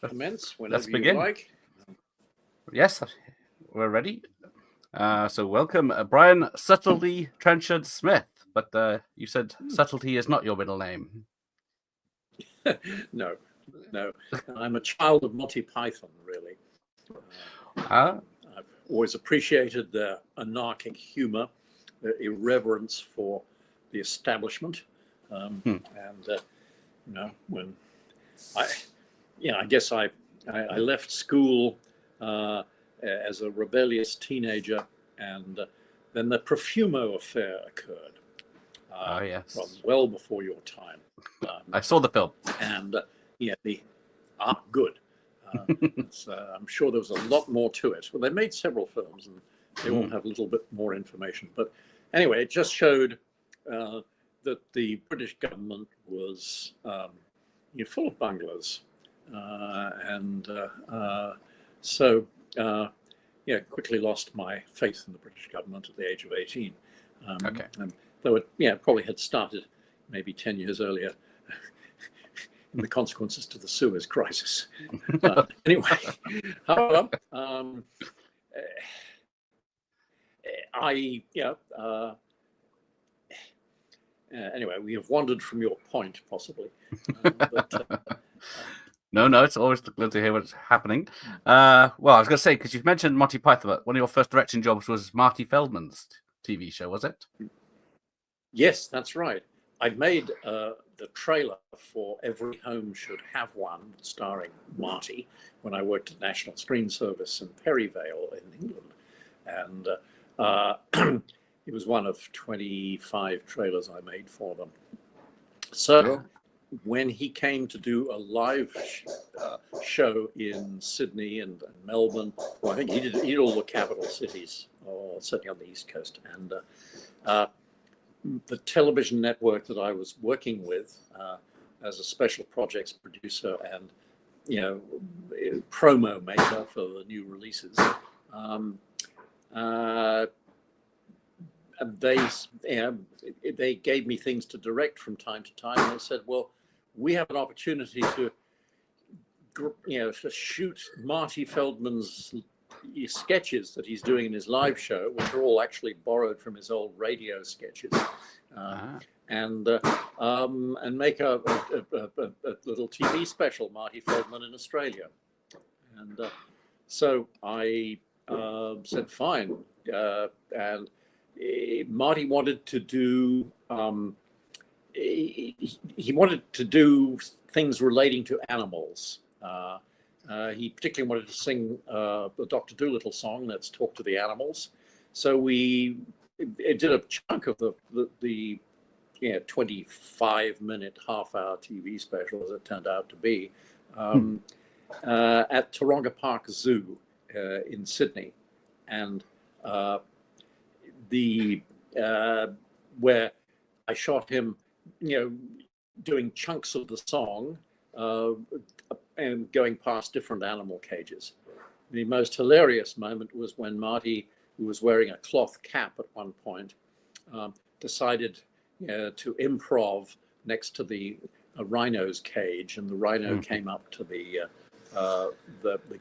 commence Let's whenever you begin. like. Yes, we're ready. So welcome, Brian Subtlety Trenchard-Smith. But you said Subtlety is not your middle name. No. I'm a child of Monty Python, really. I've always appreciated their anarchic humor, their irreverence for the establishment, and when I guess I left school as a rebellious teenager, and then the Profumo affair occurred. Yes. Well before your time. I saw the film. And good. I'm sure there was a lot more to it. Well, they made several films, and they all have a little bit more information. But anyway, it just showed that the British government was full of bunglers, so quickly lost my faith in the British government at the age of 18. Though it probably had started maybe 10 years earlier in the consequences to the Suez crisis. Anyway, however, anyway, we have wandered from your point, possibly. No, it's always good to hear what's happening. Well, I was going to say, because you've mentioned Monty Python, but one of your first directing jobs was Marty Feldman's TV show, was it? Yes, that's right. I made the trailer for Every Home Should Have One, starring Marty, when I worked at National Screen Service in Perryvale in England. And it was one of 25 trailers I made for them. So when he came to do a live show in Sydney and Melbourne, well, I think he did all the capital cities, or certainly on the East Coast. And the television network that I was working with as a special projects producer and promo maker for the new releases, they gave me things to direct from time to time. And they said, well, we have an opportunity to shoot Marty Feldman's sketches that he's doing in his live show, which are all actually borrowed from his old radio sketches, and make a little TV special, Marty Feldman in Australia. And so I said fine, and Marty wanted to do he wanted to do things relating to animals. He particularly wanted to sing the Dr. Dolittle song that's Talk to the Animals. So we did a chunk of the 25-minute, half-hour TV special, as it turned out to be, at Taronga Park Zoo in Sydney. And where I shot him, doing chunks of the song, and going past different animal cages. The most hilarious moment was when Marty, who was wearing a cloth cap at one point, decided to improv next to the rhino's cage, and the rhino came up to the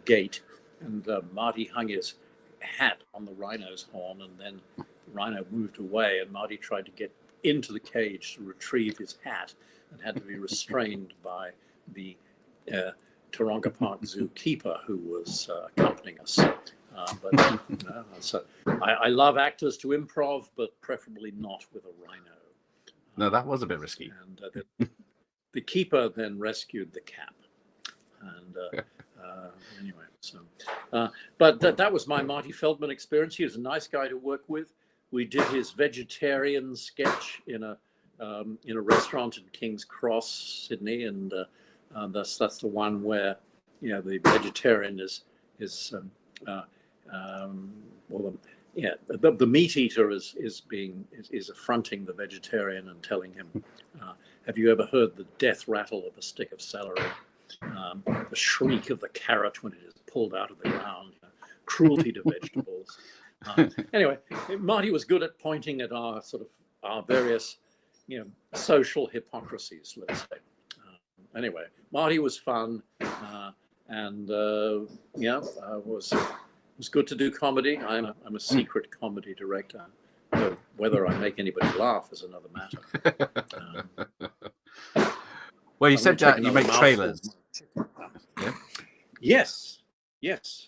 gate, and Marty hung his hat on the rhino's horn, and then the rhino moved away, and Marty tried to get into the cage to retrieve his hat and had to be restrained by the Taronga Park Zoo keeper who was accompanying us. So I love actors to improv, but preferably not with a rhino. No, that was a bit risky. And the keeper then rescued the cap. And anyway, so but that was my Marty Feldman experience. He was a nice guy to work with. We did his vegetarian sketch in a restaurant in King's Cross, Sydney, and that's the one where the vegetarian is the meat eater is affronting the vegetarian and telling him, have you ever heard the death rattle of a stick of celery, the shriek of the carrot when it is pulled out of the ground, cruelty to vegetables. Anyway, Marty was good at pointing at our various social hypocrisies, let's say. Anyway, Marty was fun. and was good to do comedy. I'm a secret comedy director. So whether I make anybody laugh is another matter. Well, you said that you make trailers. Yeah. Yes.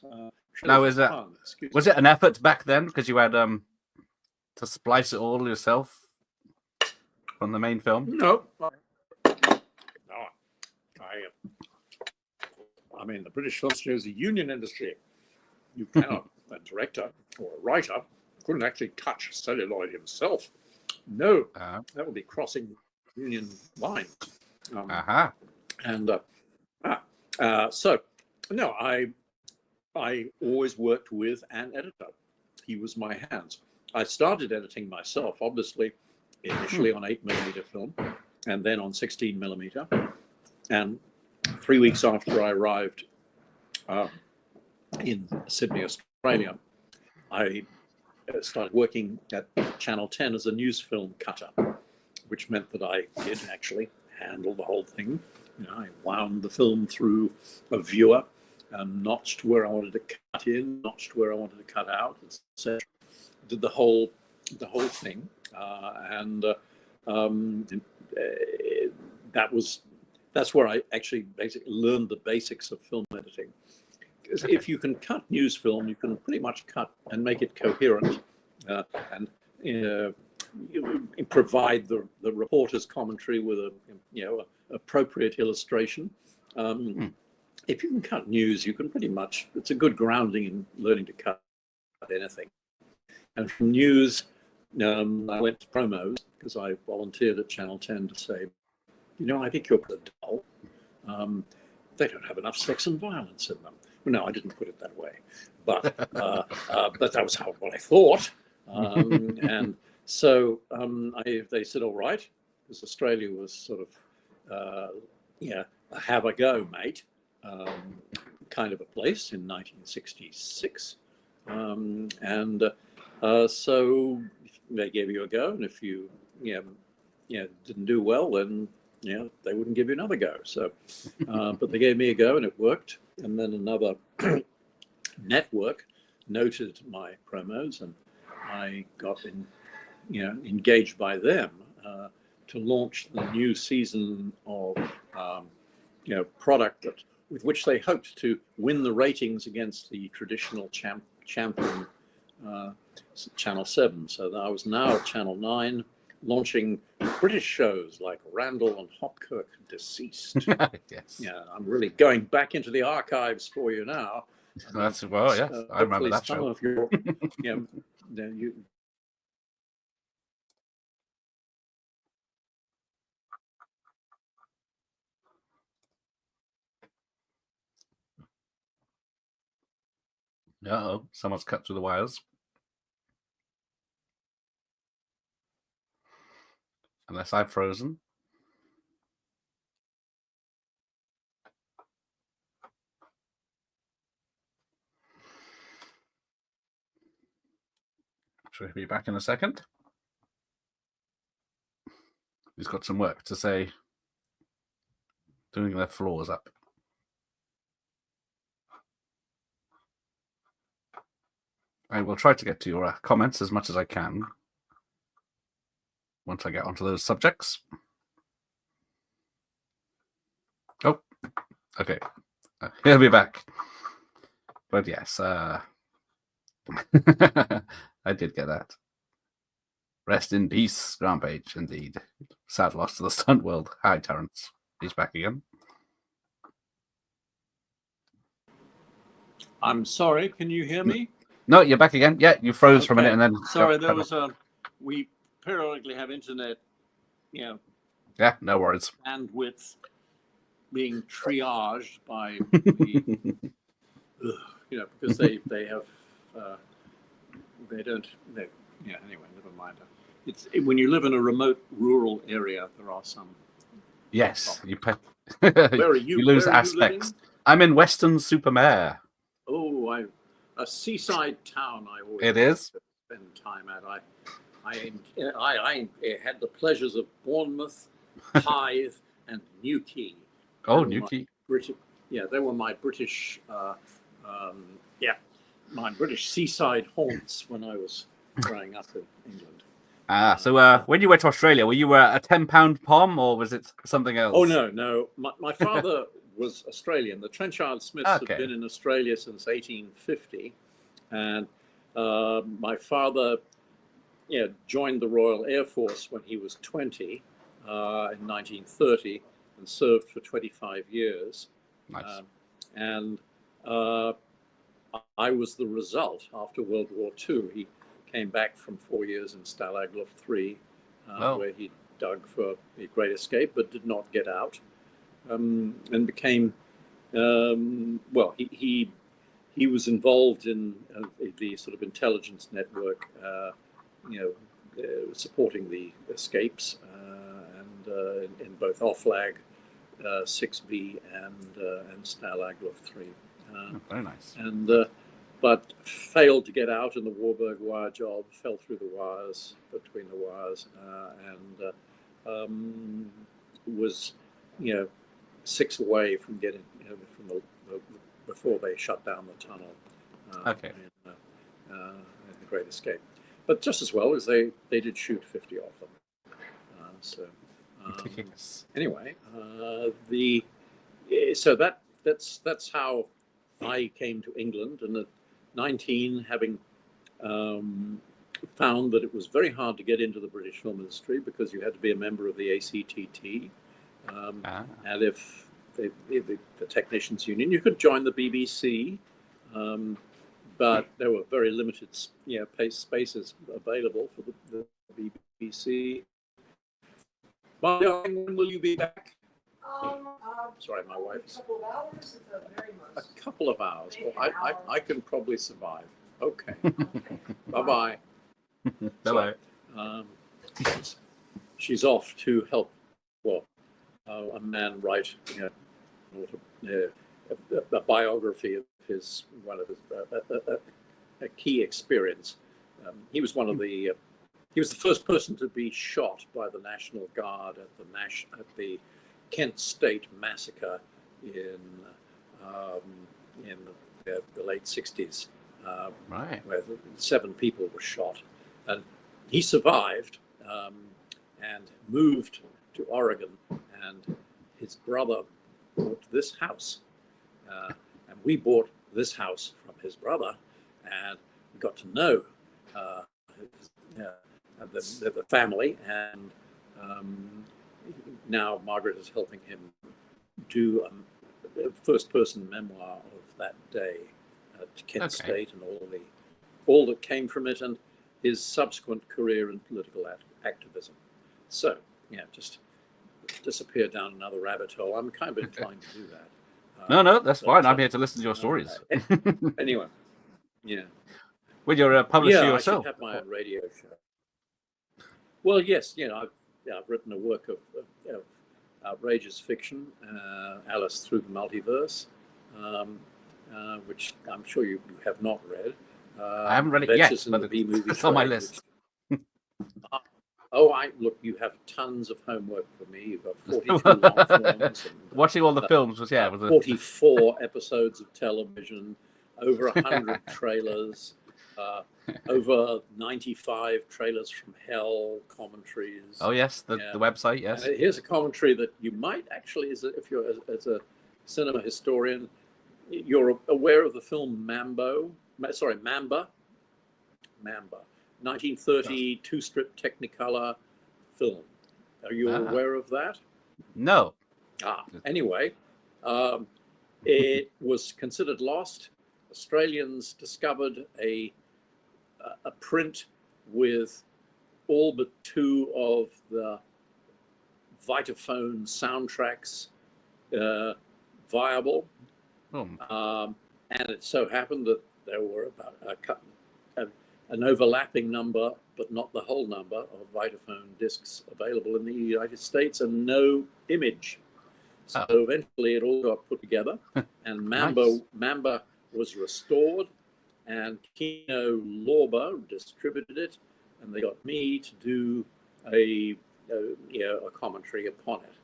Now, was it an effort back then because you had to splice it all yourself from the main film? No. I mean, the British Film Studio is a union industry. You cannot, a director or a writer couldn't actually touch celluloid himself. No, that would be crossing union lines. So, no, I always worked with an editor. He was my hands. I started editing myself, obviously, initially on 8mm film, and then on 16mm. And 3 weeks after I arrived in Sydney, Australia, I started working at Channel 10 as a news film cutter, which meant that I did actually handle the whole thing. I wound the film through a viewer and notched where I wanted to cut in, notched where I wanted to cut out, etc. Did the whole thing, that's where I actually basically learned the basics of film editing. Because if you can cut news film, you can pretty much cut and make it coherent, and you provide the reporter's commentary with a appropriate illustration. If you can cut news, you can pretty much, it's a good grounding in learning to cut anything. And from news, I went to promos because I volunteered at Channel 10 to say, I think you're pretty dull. They don't have enough sex and violence in them. No, I didn't put it that way, but that was what I thought. And so they said, all right, because Australia was sort of, have a go, mate, kind of a place in 1966. So they gave you a go, and if you didn't do well, then they wouldn't give you another go. So, but they gave me a go, and it worked. And then another network noted my promos, and I got engaged by them to launch the new season of product with which they hoped to win the ratings against the traditional champion Channel 7. So I was now at Channel 9, launching British shows like Randall and Hopkirk Deceased. Yes. Yeah, I'm really going back into the archives for you now. Yes, I remember that show. Of your, Uh-oh, someone's cut through the wires. Unless I've frozen. Should we be back in a second? He's got some work to say, doing their floors up. I will try to get to your comments as much as I can once I get onto those subjects. Oh, okay. He'll be back. But yes, I did get that. Rest in peace, Rampage, indeed. Sad loss to the stunt world. Hi, Terence. He's back again. I'm sorry, can you hear me? No, you're back again. Yeah, you froze for a minute and then... Sorry, there was we periodically have internet, Yeah, no worries. Bandwidth being triaged by the... because they have... anyway, never mind. When you live in a remote rural area, there are some... Yes, Where are you? You lose aspects. I'm in Weston-super-Mare. Oh, a seaside town. I always it is spend time at. I had the pleasures of Bournemouth, Hythe, and Newquay. Oh, Newquay. they were my British, my British seaside haunts when I was growing up in England. So when you went to Australia, were you a £10 pom or was it something else? Oh, no. My father was Australian. The Trenchard-Smiths had been in Australia since 1850. And my father joined the Royal Air Force when he was 20 in 1930 and served for 25 years. Nice. And I was the result after World War II. He came back from 4 years in Stalag Luft 3, where he dug for the Great Escape, but did not get out, and became, he was involved in the sort of intelligence network, supporting the escapes, and in both Oflag 6B and Stalag Luft 3. Very nice. And but failed to get out in the Warburg wire job, fell through the wires, between the wires, and was 6 away from getting from the before they shut down the tunnel. In the Great Escape, but just as well as they did shoot 50 of them. Anyway, so that's how I came to England, and at 19, having found that it was very hard to get into the British film industry because you had to be a member of the ACTT, and if the Technicians Union, you could join the BBC, but there were very limited spaces available for the BBC. Well, when will you be back? Sorry, my wife. A couple of hours. Very much. A couple of hours. Well, I can probably survive. Okay. Bye-bye. Bye-bye. She's off to help. A man write a biography of his a key experience. He was one of the. He was the first person to be shot by the National Guard at the Kent State massacre in the late 60s, where 7 people were shot, and he survived and moved to Oregon, and his brother bought this house, and we bought this house from his brother, and we got to know the family, and now Margaret is helping him do a first-person memoir of that day at Kent State and all that came from it, and his subsequent career in political activism. So, just disappear down another rabbit hole. I'm kind of inclined to do that. No, that's fine. I'm here to listen to your stories. Anyway, Well, you're a publisher yourself. I should have my own radio show. Well, yes, I've written a work of outrageous fiction, Alice Through the Multiverse, which I'm sure you have not read. I haven't read it yet, but it's on my list. Look, you have tons of homework for me. You've got 42 long films. Watching all the films was 44 episodes of television, over 100 trailers, over 95 trailers from hell, commentaries. Oh yes, the website. Yes. And here's a commentary that you might actually, if you're as a cinema historian, you're aware of the film Mamba. 1930 2-strip Technicolor film. Are you aware of that? No. Anyway, it was considered lost. Australians discovered a print with all but 2 of the Vitaphone soundtracks viable. And it so happened that there were about an overlapping number, but not the whole number, of Vitaphone discs available in the United States, and no image. So eventually it all got put together, and Mamba was restored, and Kino Lorber distributed it, and they got me to do a commentary upon it.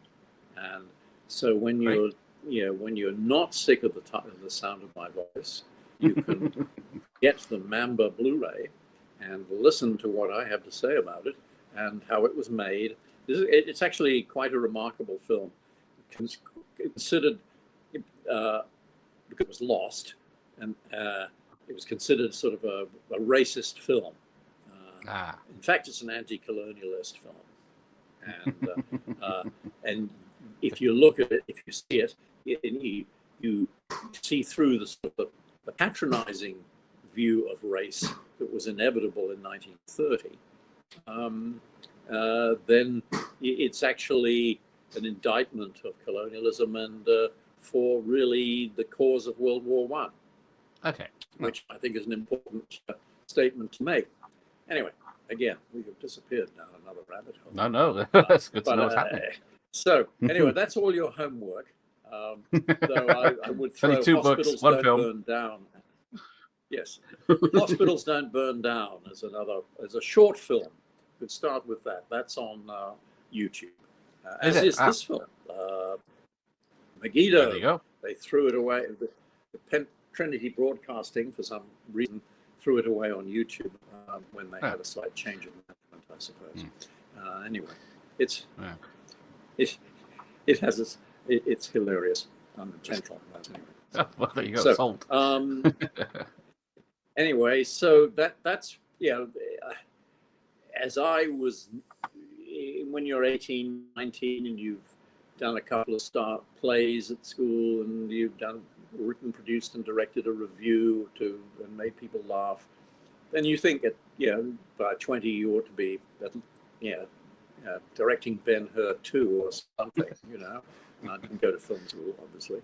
And so when you're when you're not sick of the sound of my voice, you can get the Mamba Blu-ray and listen to what I have to say about it and how it was made. It's actually quite a remarkable film. Considered, because it was lost, and it was considered sort of a racist film. In fact, it's an anti-colonialist film, and if you look at it, if you see it, you see through the patronizing view of race that was inevitable in 1930. Then it's actually an indictment of colonialism and for really the cause of World War I. Okay. Which I think is an important statement to make. Anyway, again, we have disappeared down another rabbit hole. No, that's good to know what's happening. So anyway, that's all your homework. Though I would throw Only 2 Hospitals books, 1 Don't film. Burn Down. Yes, Hospitals Don't Burn Down as a short film. Could start with that. That's on YouTube. As is this film. Megiddo. There you go. They threw it away. The Trinity Broadcasting, for some reason, threw it away on YouTube when they had a slight change of management, I suppose. Anyway, it's hilarious, unintentional. Anyway. Well, there you go. Sold. Anyway, so that's as I was, when you're 18, 19, and you've done a couple of plays at school, and you've written, produced, and directed a review and made people laugh, then you think that by 20 you ought to be directing Ben-Hur 2 or something. And I didn't go to film school, obviously,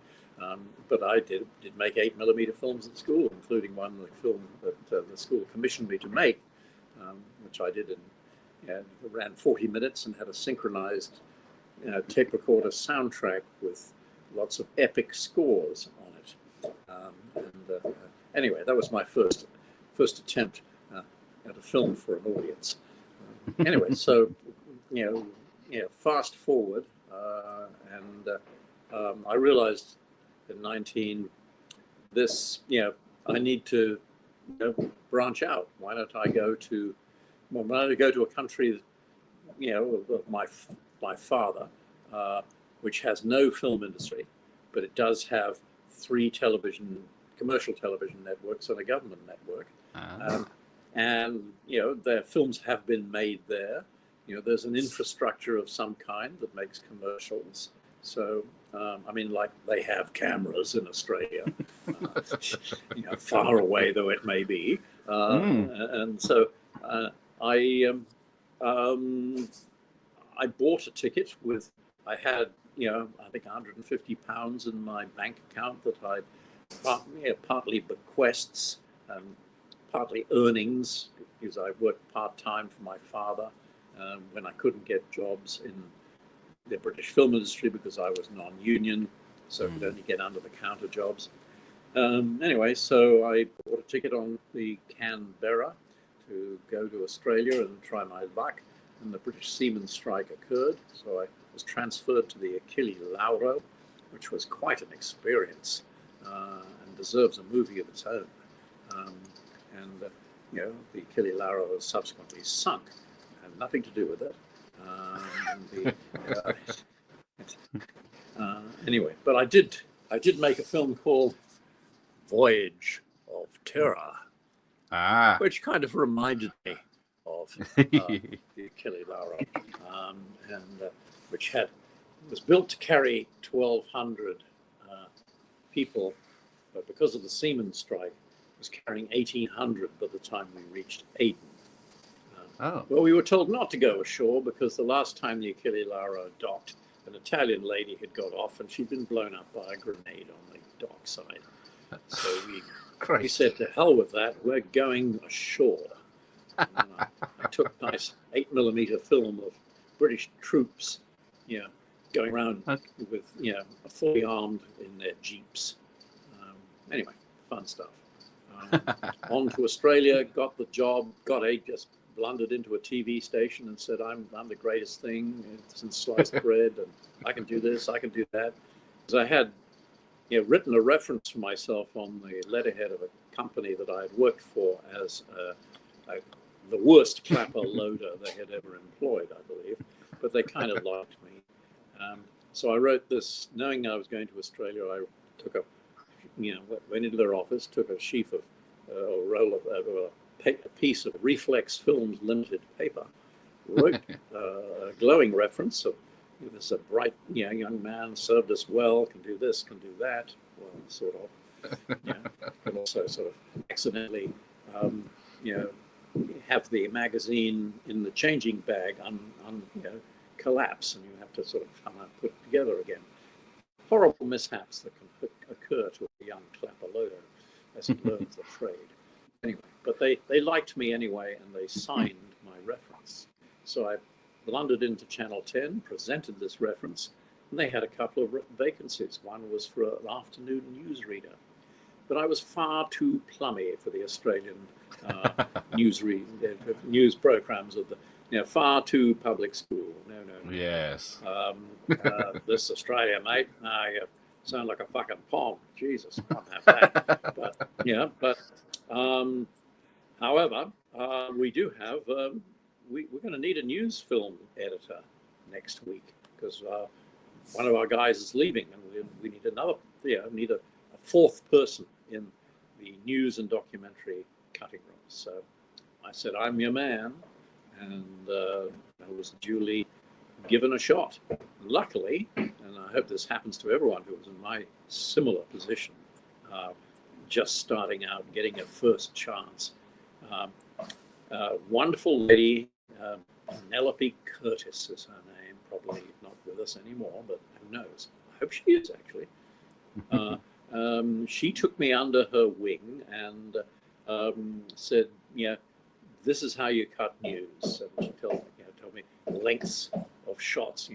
but I did make 8mm films at school, including the film that the school commissioned me to make, which I did ran 40 minutes and had a synchronized tape recorder soundtrack with lots of epic scores on it. Anyway, that was my first attempt at a film for an audience. Anyway, so fast forward, and I realized at 19, I need to branch out. Why don't I go to a country, of my father, which has no film industry, but it does have 3 commercial television networks and a government network. And their films have been made there. There's an infrastructure of some kind that makes commercials. So, like they have cameras in Australia, far away though it may be. And so I bought a ticket I had, I think £150 in my bank account that I'd partly bequests and partly earnings, because I worked part-time for my father when I couldn't get jobs in the British film industry because I was non-union, so I could only get under-the-counter jobs. Anyway, so I bought a ticket on the Canberra to go to Australia and try my luck, and the British Seamen's strike occurred, so I was transferred to the Achille Lauro, which was quite an experience and deserves a movie of its own. The Achille Lauro was subsequently sunk. Had nothing to do with it. Anyway, but I did make a film called Voyage of Terror, which kind of reminded me of the Achille Lauro, and which was built to carry 1,200 people, but because of the Seamen's strike, was carrying 1,800 by the time we reached Aden. Well, we were told not to go ashore because the last time the Achille Lauro docked, an Italian lady had got off and she'd been blown up by a grenade on the dock side. So we said, to hell with that, we're going ashore. And I took a nice 8mm film of British troops, going around with, fully armed in their jeeps. Anyway, fun stuff. On to Australia, got the job, just blundered into a TV station and said, I'm the greatest thing since sliced bread, and I can do this, I can do that. Because I had written a reference for myself on the letterhead of a company that I had worked for as the worst clapper loader they had ever employed, I believe. But they kind of liked me. So I wrote this, knowing I was going to Australia. I took went into their office, took a sheaf of a roll of a piece of Reflex Films Limited paper, wrote a glowing reference of, this is a bright, young man, served us well, can do this, can do that, well, sort of, but also sort of accidentally, have the magazine in the changing bag collapse, and you have to sort of come and put it together again. Horrible mishaps that can occur to a young clapper loader as he learns the trade. Anyway, but they liked me anyway, and they signed my reference. So I blundered into Channel 10, presented this reference, and they had a couple of vacancies. One was for an afternoon newsreader, but I was far too plummy for the Australian news programs of the, far too public school. No. Yes. This Australia, mate. No, you sound like a fucking pom. Jesus, can't have that. However, we do have. We're going to need a news film editor next week because one of our guys is leaving, and we need another. Need a fourth person in the news and documentary cutting room. So I said, I'm your man, and I was duly given a shot. Luckily, and I hope this happens to everyone who was in my similar position, just starting out, getting a first chance. Wonderful lady, Penelope Curtis is her name, probably not with us anymore, but who knows? I hope she is, actually. She took me under her wing and said, this is how you cut news. And she told me lengths of shots.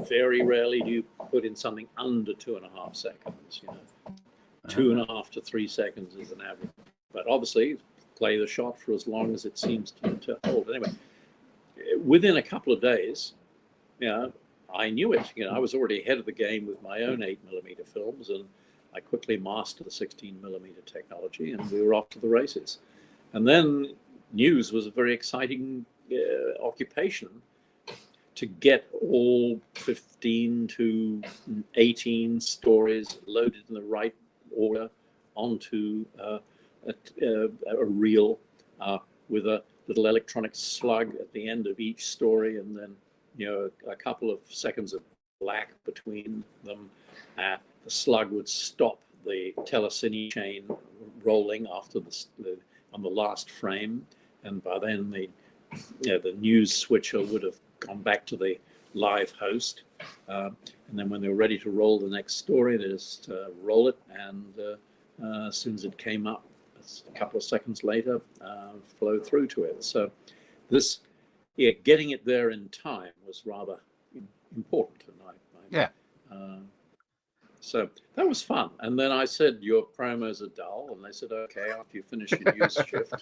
Very rarely do you put in something under 2.5 seconds. 2.5 to 3 seconds is an average. But obviously, play the shot for as long as it seems to hold. Anyway, within a couple of days, I knew it. I was already ahead of the game with my own 8mm films, and I quickly mastered the 16mm technology, and we were off to the races. And then news was a very exciting occupation to get all 15 to 18 stories loaded in the right order onto a reel with a little electronic slug at the end of each story, and then a couple of seconds of black between them. The slug would stop the telecine chain rolling after on the last frame, and by then the news switcher would have gone back to the live host, and then when they were ready to roll the next story, they just roll it, and as soon as it came up, a couple of seconds later, flow through to it. So this, getting it there in time was rather important. So that was fun. And then I said, your promos are dull. And they said, okay, after you finish your news shift,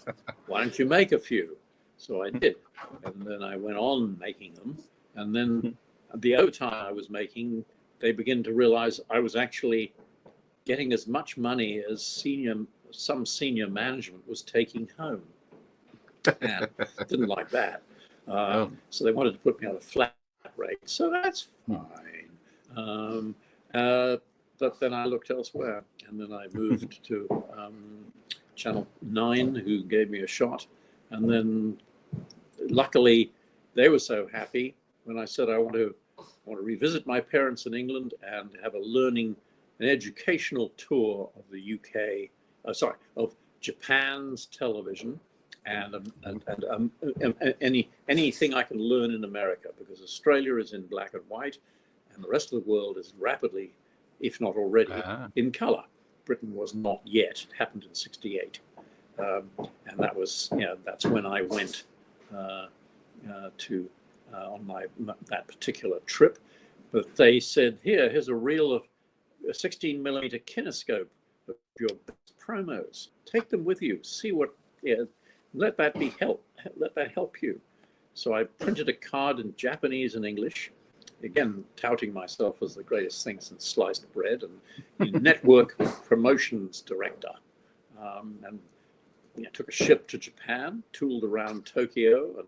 why don't you make a few? So I did. And then I went on making them. And then the overtime I was making, they began to realize I was actually getting as much money as some senior management was taking home. And didn't like that. So they wanted to put me on a flat rate. So that's fine. But then I looked elsewhere, and then I moved to Channel 9, who gave me a shot. And then luckily, they were so happy when I said I want to revisit my parents in England and have an educational tour of the of Japan's television and anything I can learn in America, because Australia is in black and white, and the rest of the world is rapidly, if not already, in color. Britain was not yet. It happened in '68, and that was, that's when I went to on that particular trip. But they said, here's a reel of a 16mm kinescope of your best promos. Take them with you. See what. Let that help you. So I printed a card in Japanese and English, again, touting myself as the greatest thing since sliced bread, and network promotions director. And took a ship to Japan, tooled around Tokyo and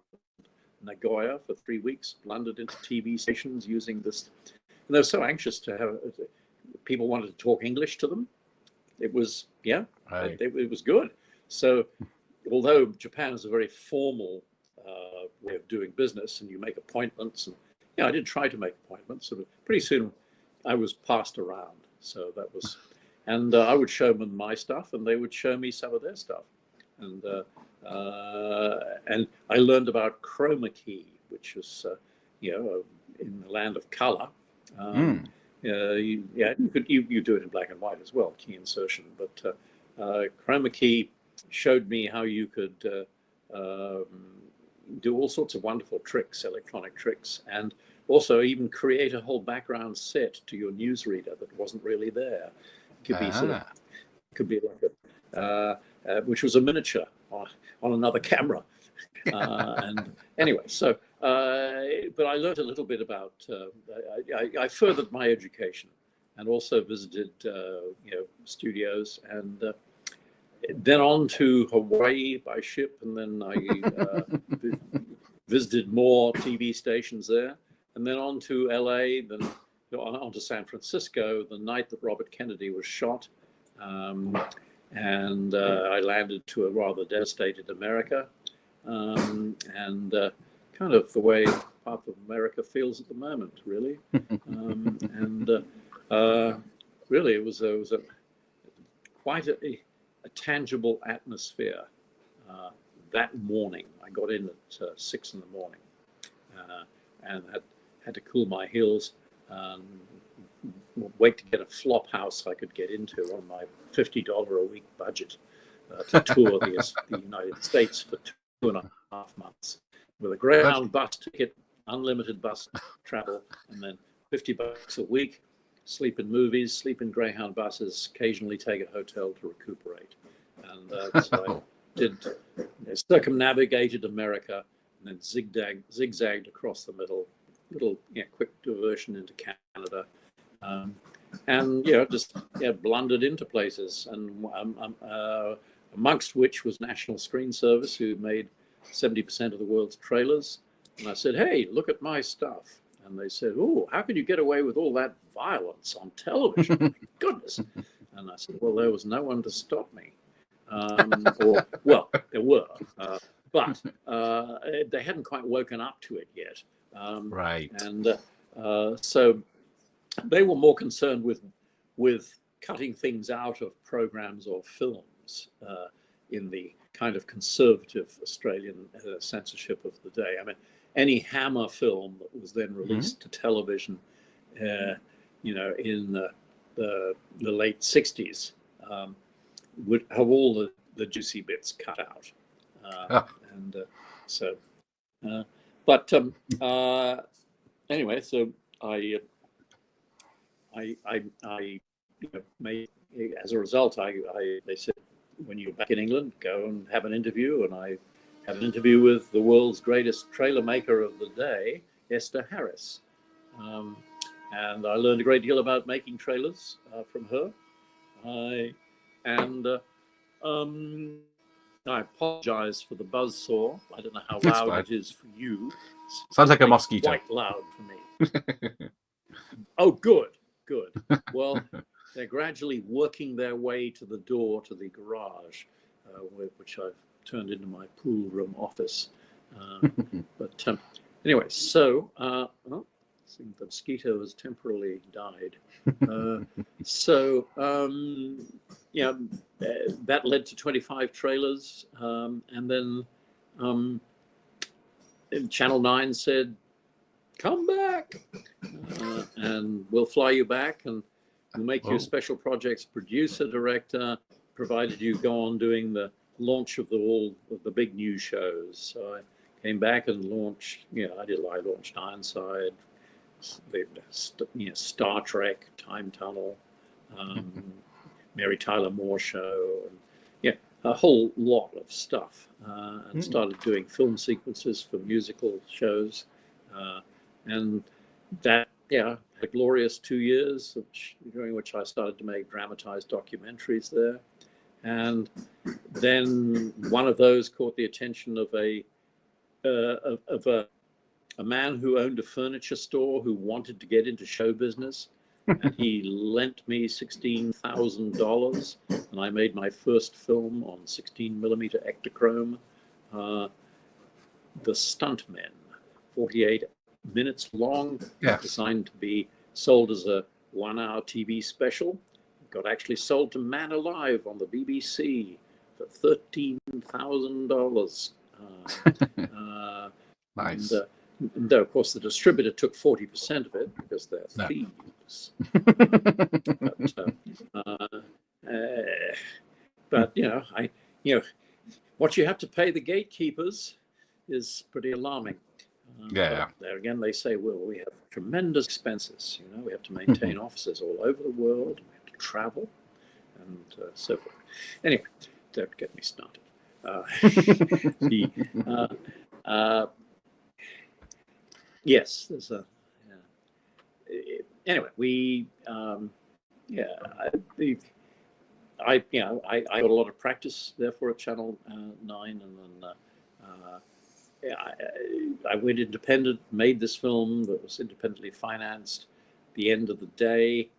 Nagoya for 3 weeks, blundered into TV stations using this. And they were so anxious to have people wanted to talk English to them. It was, Right. it was good. So although Japan is a very formal way of doing business, and you make appointments, and I did try to make appointments, and pretty soon I was passed around. So that was, and I would show them my stuff, and they would show me some of their stuff, and I learned about chroma key, which is in the land of color. You do it in black and white as well, key insertion, but chroma key showed me how you could do all sorts of wonderful tricks, electronic tricks, and also even create a whole background set to your newsreader that wasn't really there. It could be like which was a miniature on another camera. And anyway, so but I learned a little bit about. I furthered my education, and also visited studios, and then on to Hawaii by ship, and then I visited more TV stations there, and then on to LA, then on to San Francisco the night that Robert Kennedy was shot, and I landed to a rather devastated America, and kind of the way part of America feels at the moment, really, and really it was quite a tangible atmosphere. That morning, I got in at 6 in the morning, and had to cool my heels and wait to get a flop house I could get into on my $50 a week budget to tour the United States for 2.5 months with a Greyhound bus ticket, unlimited bus travel, and then $50 a week. Sleep in movies, sleep in Greyhound buses, occasionally take a hotel to recuperate. And so I circumnavigated America, and then zigzagged across the middle, little quick diversion into Canada, and just blundered into places, and amongst which was National Screen Service, who made 70% of the world's trailers. And I said, hey, look at my stuff. And they said, oh, how could you get away with all that violence on television? My goodness. And I said, well, there was no one to stop me. Well, there were, but they hadn't quite woken up to it yet. Right. And so they were more concerned with cutting things out of programs or films in the kind of conservative Australian censorship of the day. I mean, any Hammer film that was then released to television, in the late 60s, would have all the juicy bits cut out. And so, but anyway, so I made, as a result, they said, when you're back in England, go and have an interview. And I had an interview with the world's greatest trailer maker of the day, Esther Harris. And I learned a great deal about making trailers from her. I apologize for the buzzsaw. I don't know how loud it is for you. Sounds like a mosquito. Quite loud for me. Oh, good. Well, they're gradually working their way to the door to the garage, which I've turned into my pool room office. But anyway, so I think the mosquito has temporarily died. That led to 25 trailers, and then Channel 9 said, come back, and we'll fly you back, and we'll make you a special projects producer, director, provided you go on doing the launch of all of the big new shows. So I came back and launched, I launched Ironside, Star Trek, Time Tunnel, Mary Tyler Moore Show, and a whole lot of stuff, and started doing film sequences for musical shows, and that, yeah, a glorious 2 years, during which I started to make dramatized documentaries there. And then one of those caught the attention of a man who owned a furniture store who wanted to get into show business. And he lent me $16,000, and I made my first film on 16mm Ektachrome, The Stuntmen, 48 minutes long, Yes. designed to be sold as a 1-hour TV special. Got actually sold to Man Alive on the BBC for $13,000. Nice. And though, of course, the distributor took 40% of it because they're thieves. But what you have to pay the gatekeepers is pretty alarming. There again, they say, well, we have tremendous expenses. We have to maintain offices all over the world. We have to travel, and so forth. Anyway, don't get me started. Yes, there's a. Anyway, we. I got a lot of practice therefore at Channel 9, and then I went independent, made this film that was independently financed. At the end of the day,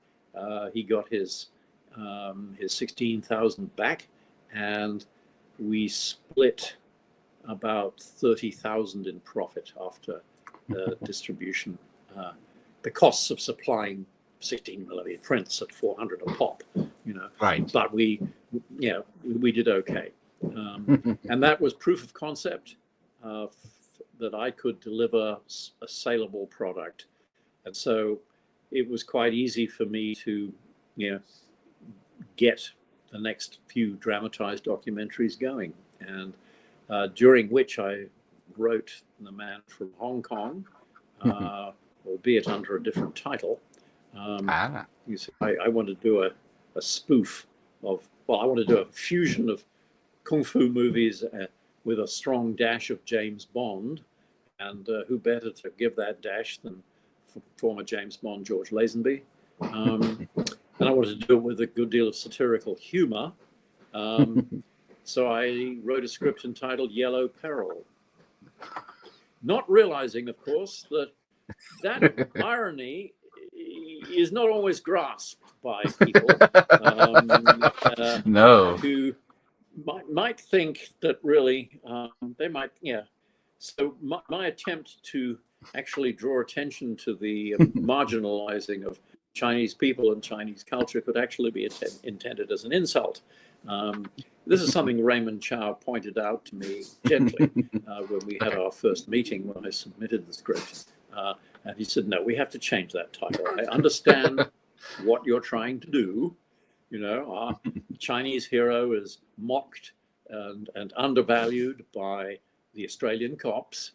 he got his 16,000 back, and we split about 30,000 in profit after distribution. The costs of supplying 16mm prints at 400 a pop, Right. But we did okay, and that was proof of concept that I could deliver a saleable product, and so it was quite easy for me to, get the next few dramatized documentaries going, and during which I wrote The Man from Hong Kong, albeit under a different title. You see, I want to do a spoof of, I want to do a fusion of kung fu movies with a strong dash of James Bond, and who better to give that dash than former James Bond George Lazenby. And I wanted to do it with a good deal of satirical humor. So I wrote a script entitled Yellow Peril, not realizing, of course, that irony is not always grasped by people who might think that really they might, So my attempt to actually draw attention to the marginalizing of Chinese people and Chinese culture could actually be intended as an insult. This is something Raymond Chow pointed out to me gently when we had our first meeting when I submitted the script. And he said, no, we have to change that title. I understand what you're trying to do. Our Chinese hero is mocked and undervalued by the Australian cops.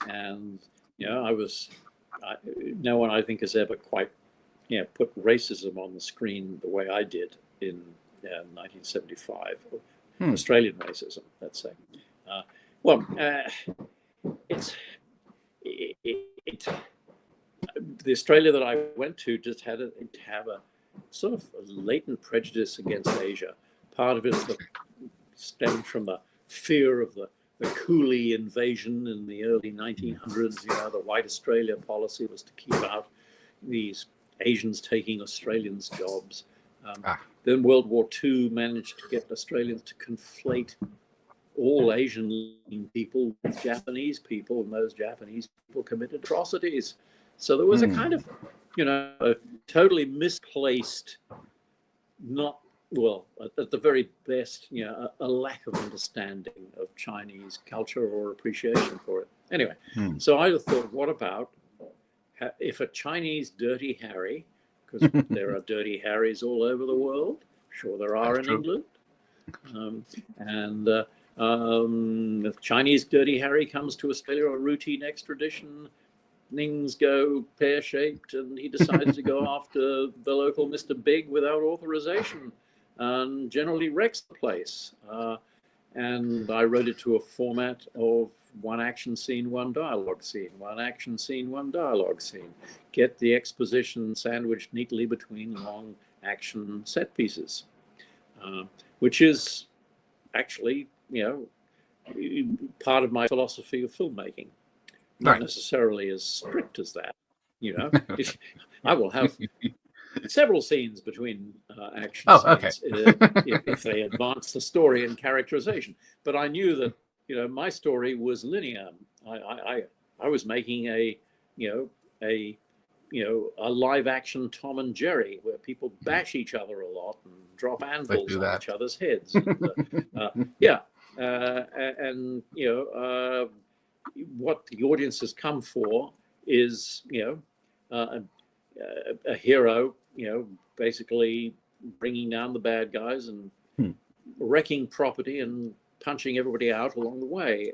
And, no one, I think, has ever quite, put racism on the screen the way I did in 1975. Australian racism, let's say. The Australia that I went to just had a sort of a latent prejudice against Asia. Part of it stemmed from the fear of the coolie invasion in the early 1900s. The white Australia policy was to keep out these Asians taking Australians' jobs. Then World War II managed to get Australians to conflate all Asian people with Japanese people, and those Japanese people committed atrocities. So there was a kind of, a totally misplaced, at the very best, a lack of understanding of Chinese culture or appreciation for it. Anyway, so I thought, what about if a Chinese Dirty Harry, because there are Dirty Harrys all over the world, sure there are in England, if Chinese Dirty Harry comes to Australia on a routine extradition, things go pear-shaped, and he decides to go after the local Mr. Big without authorization, and generally wrecks the place. and I wrote it to a format of one action scene, one dialogue scene, one action scene, one dialogue scene. Get the exposition sandwiched neatly between long action set pieces, which is actually, part of my philosophy of filmmaking. Not necessarily as strict as that, I will have several scenes between action scenes if they advance the story and characterization. But I knew that my story was linear. I was making a live action Tom and Jerry where people bash each other a lot and drop anvils on each other's heads. And, what the audience has come for is a hero, basically bringing down the bad guys and wrecking property and punching everybody out along the way.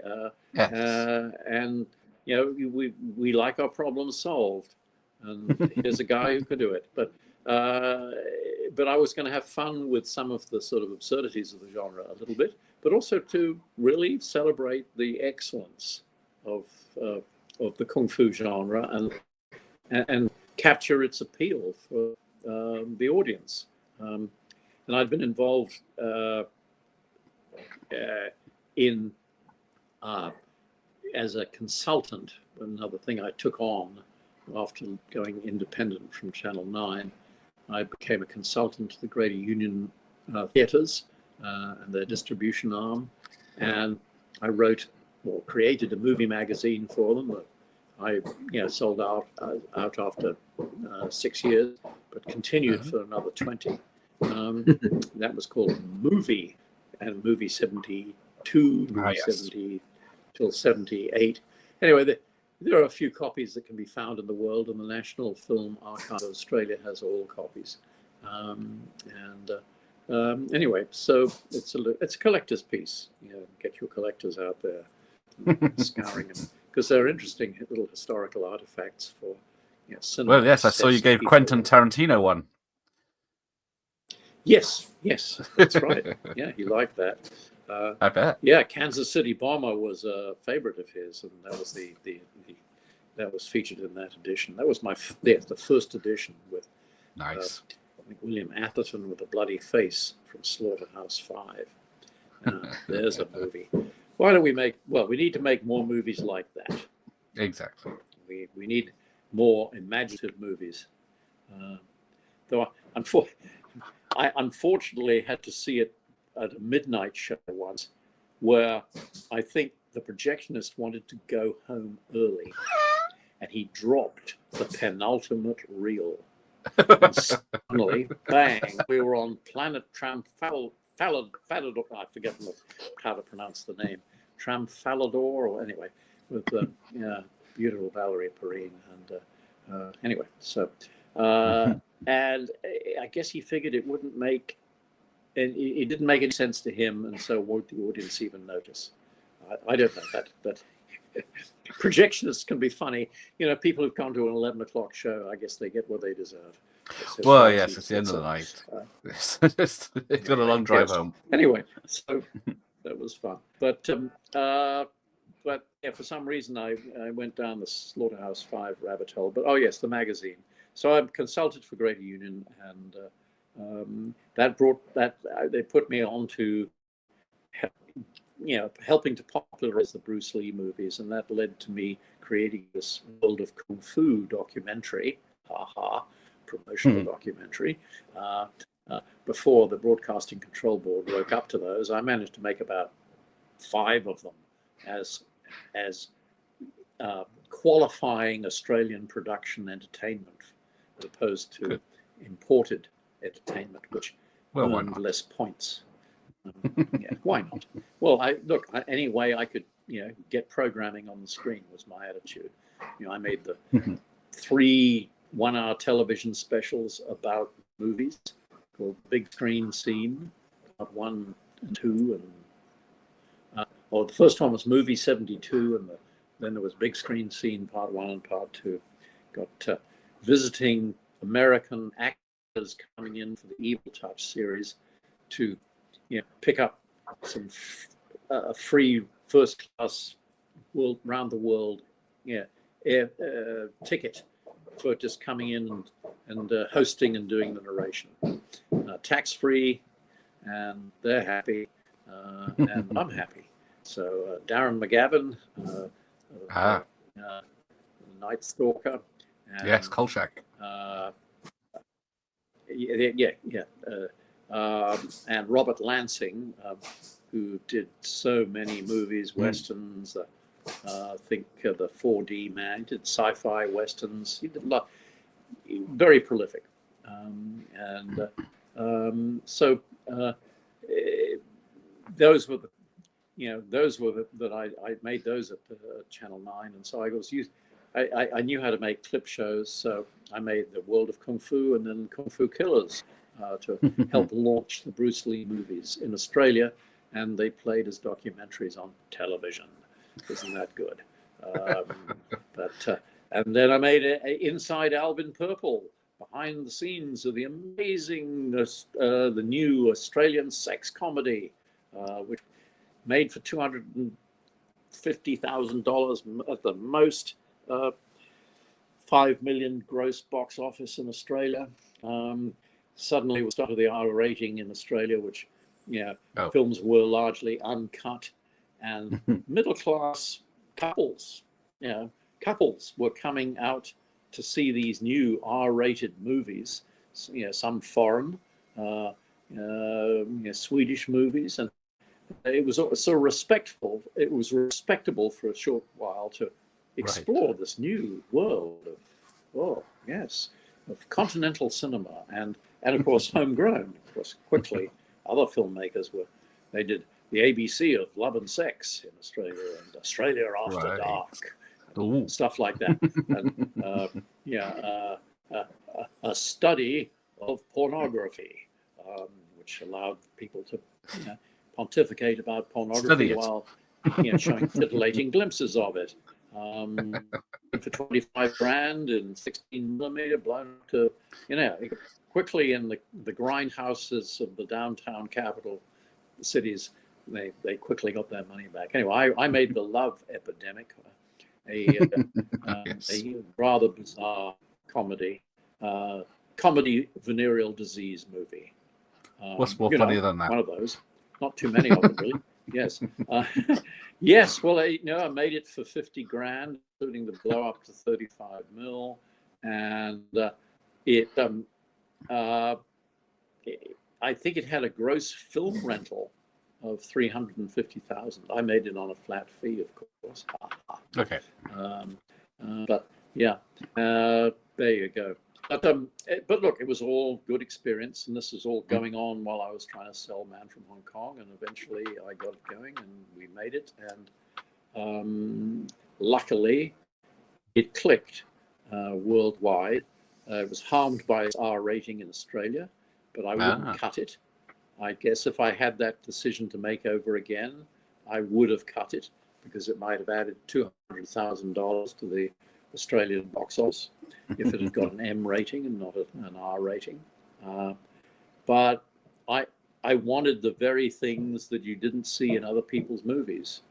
And we like our problems solved, and here's a guy who could do it. But I was going to have fun with some of the sort of absurdities of the genre a little bit, but also to really celebrate the excellence of the kung fu genre and capture its appeal for the audience. And I've been involved in as a consultant. Another thing I took on after going independent from Channel 9, I became a consultant to the Greater Union Theatres and their distribution arm, and I wrote or created a movie magazine for them that I sold out after 6 years, but continued for another 20. That was called Movie, and Movie 72, 70 till 78. Anyway, there are a few copies that can be found in the world, and the National Film Archive of Australia has all copies. Anyway, so it's a collector's piece. Get your collectors out there scouring them, because they're interesting little historical artifacts for cinema. Well, yes, I saw you gave Quentin Tarantino one. Yes, that's right. Yeah, he liked that. I bet. Yeah, Kansas City Bomber was a favorite of his, and that was that was featured in that edition. That was the first edition with nice. I think William Atherton with a bloody face from Slaughterhouse 5. There's a movie. Why don't we we need to make more movies like that. Exactly. We need more imaginative movies. Though I unfortunately had to see it at a midnight show once, where I think the projectionist wanted to go home early, and he dropped the penultimate reel. And suddenly, bang! We were on Planet Trumfalador. I forget how to pronounce the name. Trumfalador, or anyway, with beautiful Valerie Perrine, and anyway, so and I guess he figured it wouldn't make. And it didn't make any sense to him, and so won't the audience even notice? I don't know that projectionists can be funny. People who've gone to an 11 o'clock show, I guess they get what they deserve. Well, yes, it's the end of the night. It's got a long drive home. Anyway, so that was fun. But for some reason I went down the Slaughterhouse 5 rabbit hole. But yes, the magazine. So I consulted for Greater Union, and they put me on to helping to popularize the Bruce Lee movies, and that led to me creating this world of kung fu documentary, promotional documentary. Before the Broadcasting Control Board woke up to those, I managed to make about 5 of them as qualifying Australian production entertainment, as opposed to imported entertainment, which earned less points. Why not? Well, any way I could, get programming on the screen was my attitude. I made the 3 one-hour television specials about movies called Big Screen Scene, Part 1 and 2, and the first one was Movie 72, and then there was Big Screen Scene Part 1 and Part 2. Got visiting American actors coming in for the Evil Touch series to pick up some a free first class round the world, air ticket for just coming in and hosting and doing the narration, tax free, and they're happy, and I'm happy. So Darren McGavin, Night Stalker, and, yes, Kolchak. And Robert Lansing, who did so many movies, westerns. I think the 4D Man, he did sci-fi westerns. He did a lot, very prolific, those were that I made those at Channel 9, and so I knew how to make clip shows, so I made the World of Kung Fu and then Kung Fu Killers to help launch the Bruce Lee movies in Australia, and they played as documentaries on television. Isn't that good? And then I made Inside Alvin Purple, behind the scenes of the amazing, the new Australian sex comedy, which made for $250,000 at the most, 5 million gross box office in Australia. Suddenly we started the R rating in Australia, which, films were largely uncut, and middle class couples were coming out to see these new R-rated movies, some foreign, Swedish movies, and it was so respectful. It was respectable for a short while to explore this new world of continental cinema and of course homegrown. Of course, quickly other filmmakers they did the ABC of Love and Sex in Australia and Australia After Dark, and stuff like that, and a study of pornography, which allowed people to pontificate about pornography while showing titillating glimpses of it. For 25 grand in 16 millimeter, blown to quickly in the grindhouses of the downtown capital cities. They quickly got their money back. Anyway, I made The Love Epidemic, a rather bizarre comedy venereal disease movie. What's more funny than that? One of those. Not too many of them, really. Yes. Yes. Well, I made it for 50 grand, including the blow up to 35 mil, and I think it had a gross film rental of 350,000. I made it on a flat fee, of course. Okay. But there you go. But look, it was all good experience, and this is all going on while I was trying to sell Man from Hong Kong, and eventually I got it going, and we made it, and luckily it clicked worldwide. It was harmed by its R rating in Australia, but I wouldn't cut it. I guess if I had that decision to make over again, I would have cut it, because it might have added $200,000 to the Australian box office if it had got an M rating and not an R rating. But I wanted the very things that you didn't see in other people's movies.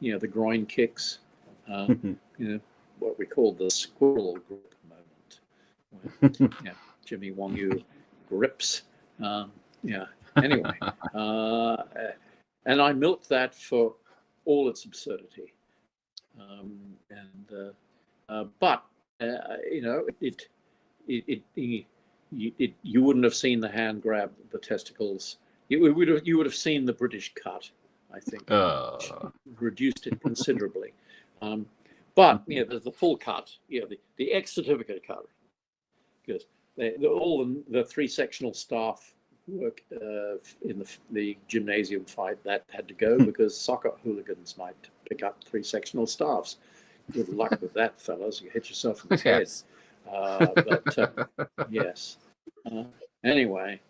The groin kicks, what we call the squirrel grip moment. Where, Jimmy Wong Yu grips. Anyway, and I milked that for all its absurdity. But you wouldn't have seen the hand grab the testicles. You would have seen the British cut, I think, which reduced it considerably. But there's the full cut, the X certificate cut, because all the three sectional staff work in the gymnasium fight that had to go because soccer hooligans might pick up three sectional staffs. Good luck with that, fellas. You hit yourself in the head. Yes. Anyway,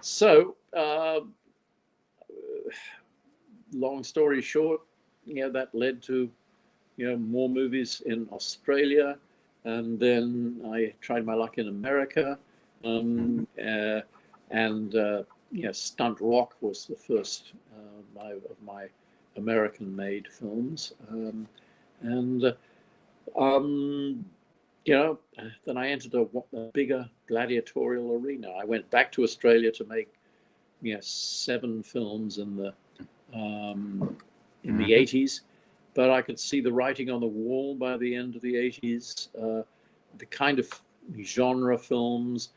so long story short, that led to more movies in Australia, and then I tried my luck in America, and Stunt Rock was the first of my American-made films, and then I entered a bigger gladiatorial arena. I went back to Australia to make 7 films in the 80s, but I could see the writing on the wall by the end of the 80s. The kind of genre films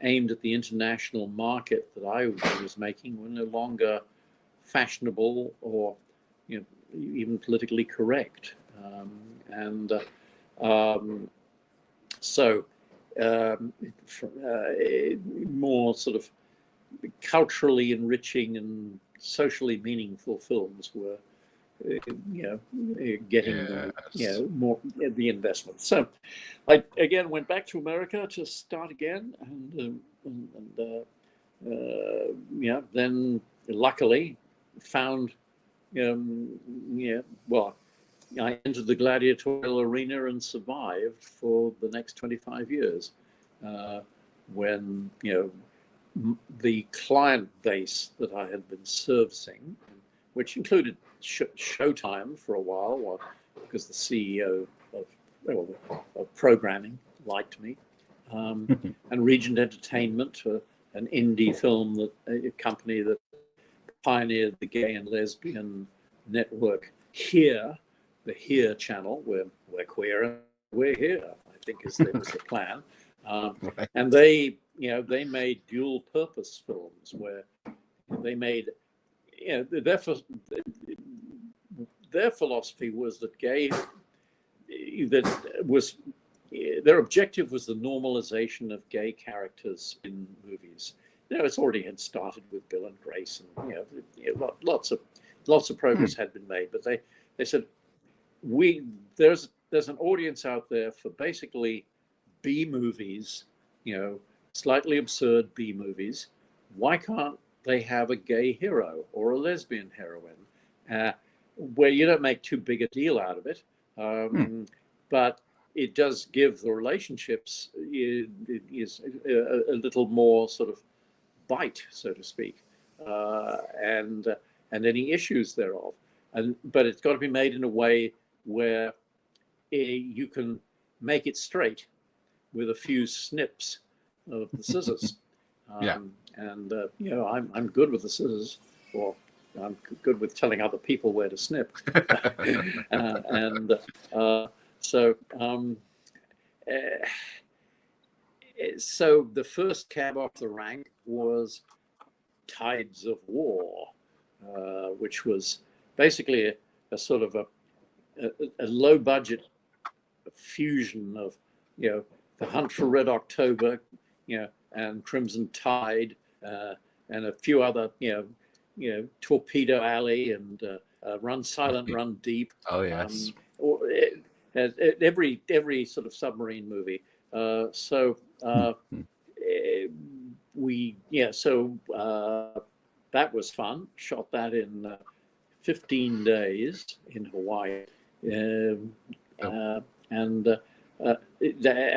aimed at the international market that I was making were no longer fashionable or even politically correct, so more sort of culturally enriching and socially meaningful films were getting more the investment. So I again went back to America to start again, and then luckily found I entered the gladiatorial arena and survived for the next 25 years, when the client base that I had been servicing, which included Showtime for a while, because the CEO of programming liked me, and Regent Entertainment, an indie film a company that pioneered the gay and lesbian network Here, the Here channel, where we're queer and we're here, I think was the plan. Right. And they made dual purpose films where they made, their philosophy was that their objective was the normalization of gay characters in movies. It's already had started with Bill and Grace, and lots of progress had been made. But they said, there's an audience out there for basically B movies, slightly absurd B movies. Why can't they have a gay hero or a lesbian heroine, where you don't make too big a deal out of it, but it does give the relationships is a little more sort of bite, so to speak, and any issues thereof. But it's got to be made in a way where you can make it straight with a few snips of the scissors. And I'm good with the scissors, or I'm good with telling other people where to snip. So the first cab off the rank was Tides of War, which was basically a sort of a low budget fusion of The Hunt for Red October, and Crimson Tide, and a few other Torpedo Alley and Run Silent, Run Deep. Oh yes. Every sort of submarine movie. That was fun. Shot that in 15 days in Hawaii, and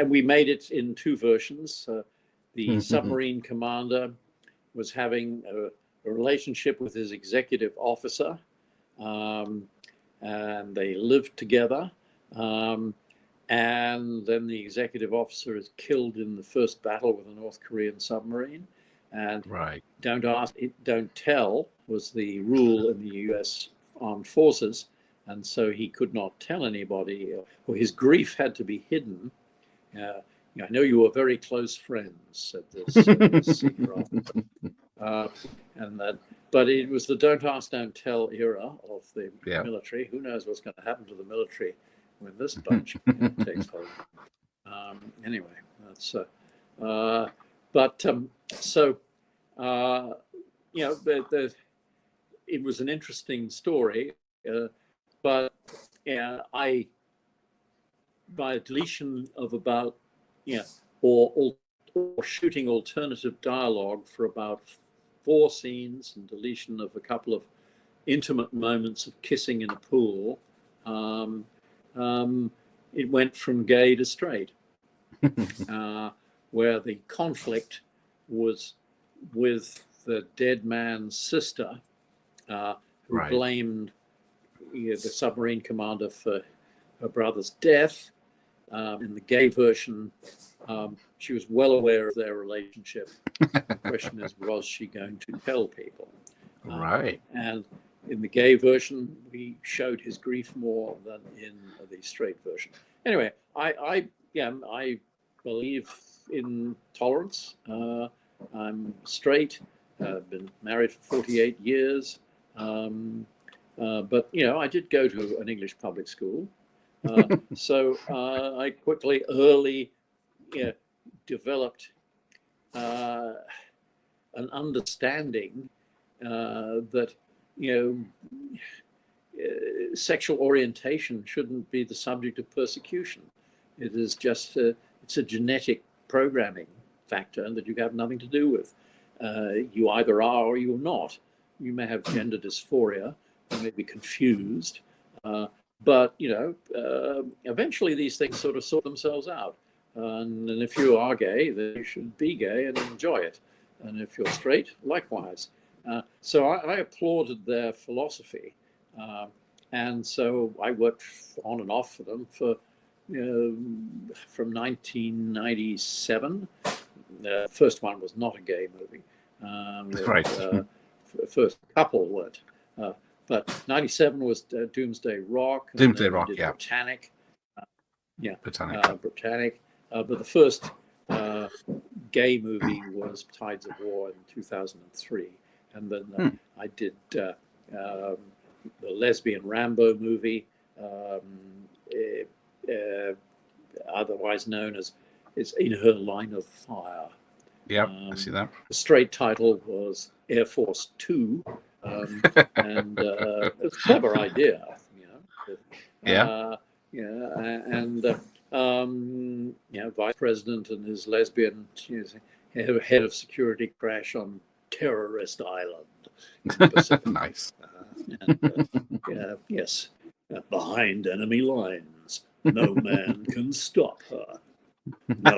we made it in 2 versions. The submarine commander was having a relationship with his executive officer, and they lived together. And then the executive officer is killed in the first battle with a North Korean submarine. And don't ask, don't tell was the rule in the U.S. Armed Forces. And so he could not tell anybody, or his grief had to be hidden. I know you were very close friends, said this senior officer. But it was the don't ask, don't tell era of the military. Who knows what's going to happen to the military when this bunch takes hold. Anyway, that's it was an interesting story, but by deletion of about or shooting alternative dialogue for about 4 scenes and deletion of a couple of intimate moments of kissing in a pool, it went from gay to straight, where the conflict was with the dead man's sister, who Right. blamed the submarine commander for her brother's death. In the gay version, she was well aware of their relationship. The question is, was she going to tell people? Right. And in the gay version, we showed his grief more than in the straight version. Anyway, I believe in tolerance. I'm straight. I've been married for 48 years. But, I did go to an English public school. So I early developed an understanding that, sexual orientation shouldn't be the subject of persecution. It is just, it's a genetic programming factor that you have nothing to do with. You either are or you're not. You may have gender dysphoria, you may be confused, but, eventually these things sort of sort themselves out. And if you are gay, then you should be gay and enjoy it. And if you're straight, likewise. So I applauded their philosophy. And so I worked on and off for them from 1997. The first one was not a gay movie. Right. First couple weren't. But 97 was Doomsday Rock. Doomsday Rock, yeah. Britannic. Britannic. Britannic. But the first gay movie was Tides of War in 2003. And then I did the lesbian Rambo movie, otherwise known as It's In Her Line of Fire. Yeah, I see that. The straight title was Air Force 2. And it's a clever idea, Yeah. Vice President and his lesbian head of security crash on Terrorist Island. Nice. Yes, behind enemy lines, no man can stop her. No,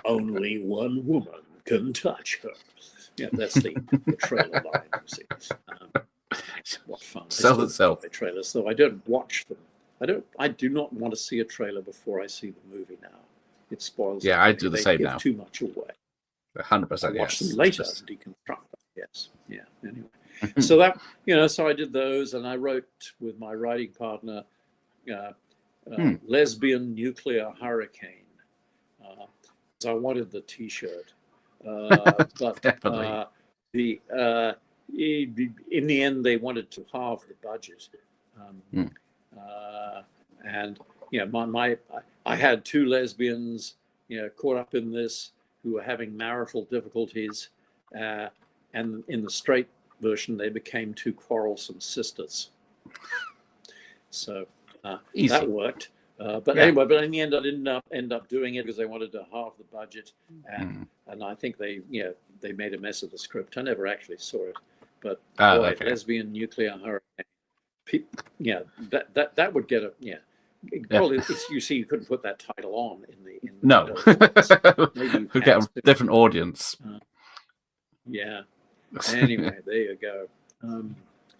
only one woman can touch her. Yeah, that's the trailer line. You see. What fun! Sells itself. The trailers, though I don't watch them. I do not want to see a trailer before I see the movie now. It spoils. Yeah, I do the same give now. too much away. 100%. I watch Yes. them later and deconstruct them. Yes. Yeah. Anyway, so that so I did those, and I wrote with my writing partner, Lesbian Nuclear Hurricane. So I wanted the T-shirt, but Definitely. In the end, they wanted to halve the budget, and I had two lesbians, caught up in this who were having marital difficulties, and in the straight version, they became two quarrelsome sisters. So that worked. But anyway, but in the end, I didn't end up doing it because they wanted to halve the budget, and I think they made a mess of the script. I never actually saw it, but Lesbian Nuclear Hurricane. That would get a Well, you see, you couldn't put that title on in the no. Maybe Could get a different audience. Anyway, there you go.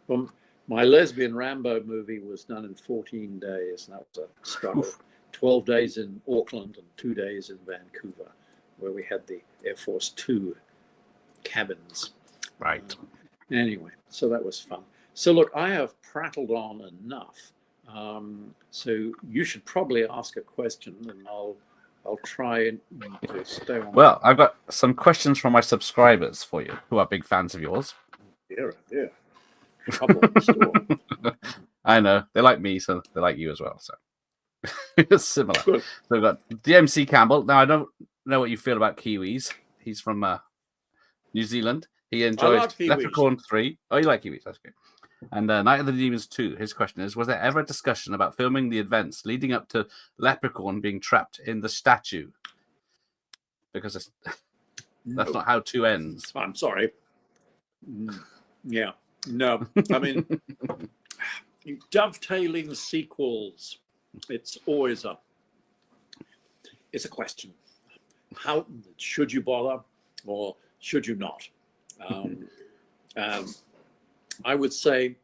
Well, my lesbian Rambo movie was done in 14 days. And that was a struggle. Oof. 12 days in Auckland and 2 days in Vancouver, where we had the Air Force 2 cabins. Right. Anyway, so that was fun. So look, I have prattled on enough. So you should probably ask a question, and I'll try and to stay on. Well, I've got some questions from my subscribers for you, who are big fans of yours. Yeah. Trouble in the store. I know. They like me, so they like you as well. So it's similar. Good. So we've got DMC Campbell. Now, I don't know what you feel about Kiwis. He's from New Zealand. He enjoyed Leprechaun 3. Oh, you like Kiwis? That's good. And Night of the Demons 2. His question is, was there ever a discussion about filming the events leading up to Leprechaun being trapped in the statue? Because that's not how 2 ends. I'm sorry. Yeah. No. I mean, dovetailing sequels, it's always it's a question. How should you bother or should you not? I would say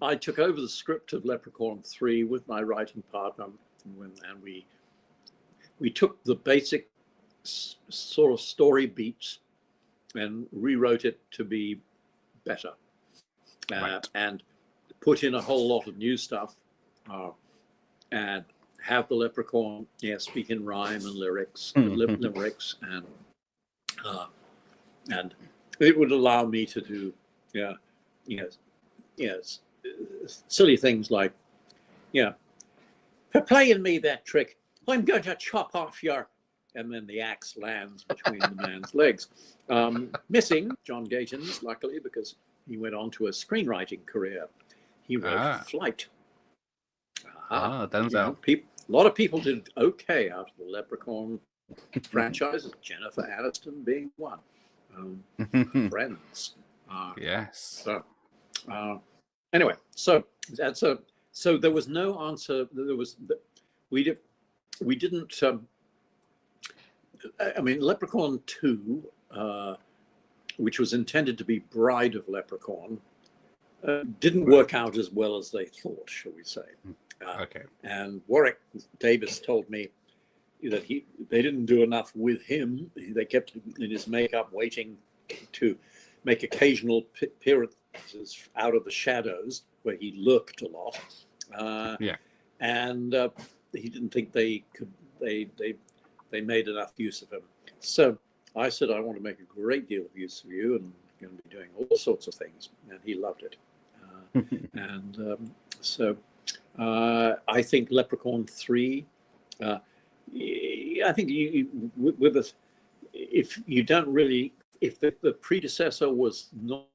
I took over the script of Leprechaun 3 with my writing partner, and we took the basic sort of story beats and rewrote it to be better, and put in a whole lot of new stuff, and have the Leprechaun speak in rhyme and limericks, and it would allow me to do silly things like for playing me that trick, I'm going to chop off your, and then the axe lands between the man's legs. Missing John Gatins, luckily, because he went on to a screenwriting career. He wrote Flight. A lot of people did okay out of the Leprechaun franchise, Jennifer Aniston being one. Friends. Yes. So, anyway, so there was no answer. We didn't. I mean, Leprechaun 2, which was intended to be Bride of Leprechaun, didn't work out as well as they thought, shall we say. Okay. And Warwick Davis told me that they didn't do enough with him. They kept him in his makeup, waiting to make occasional appearances out of the shadows where he lurked a lot. And he didn't think they could. They made enough use of him. So I said, I want to make a great deal of use of you, and I'm going to be doing all sorts of things. And he loved it. So I think Leprechaun 3, I think with us, if you don't really, if the predecessor was not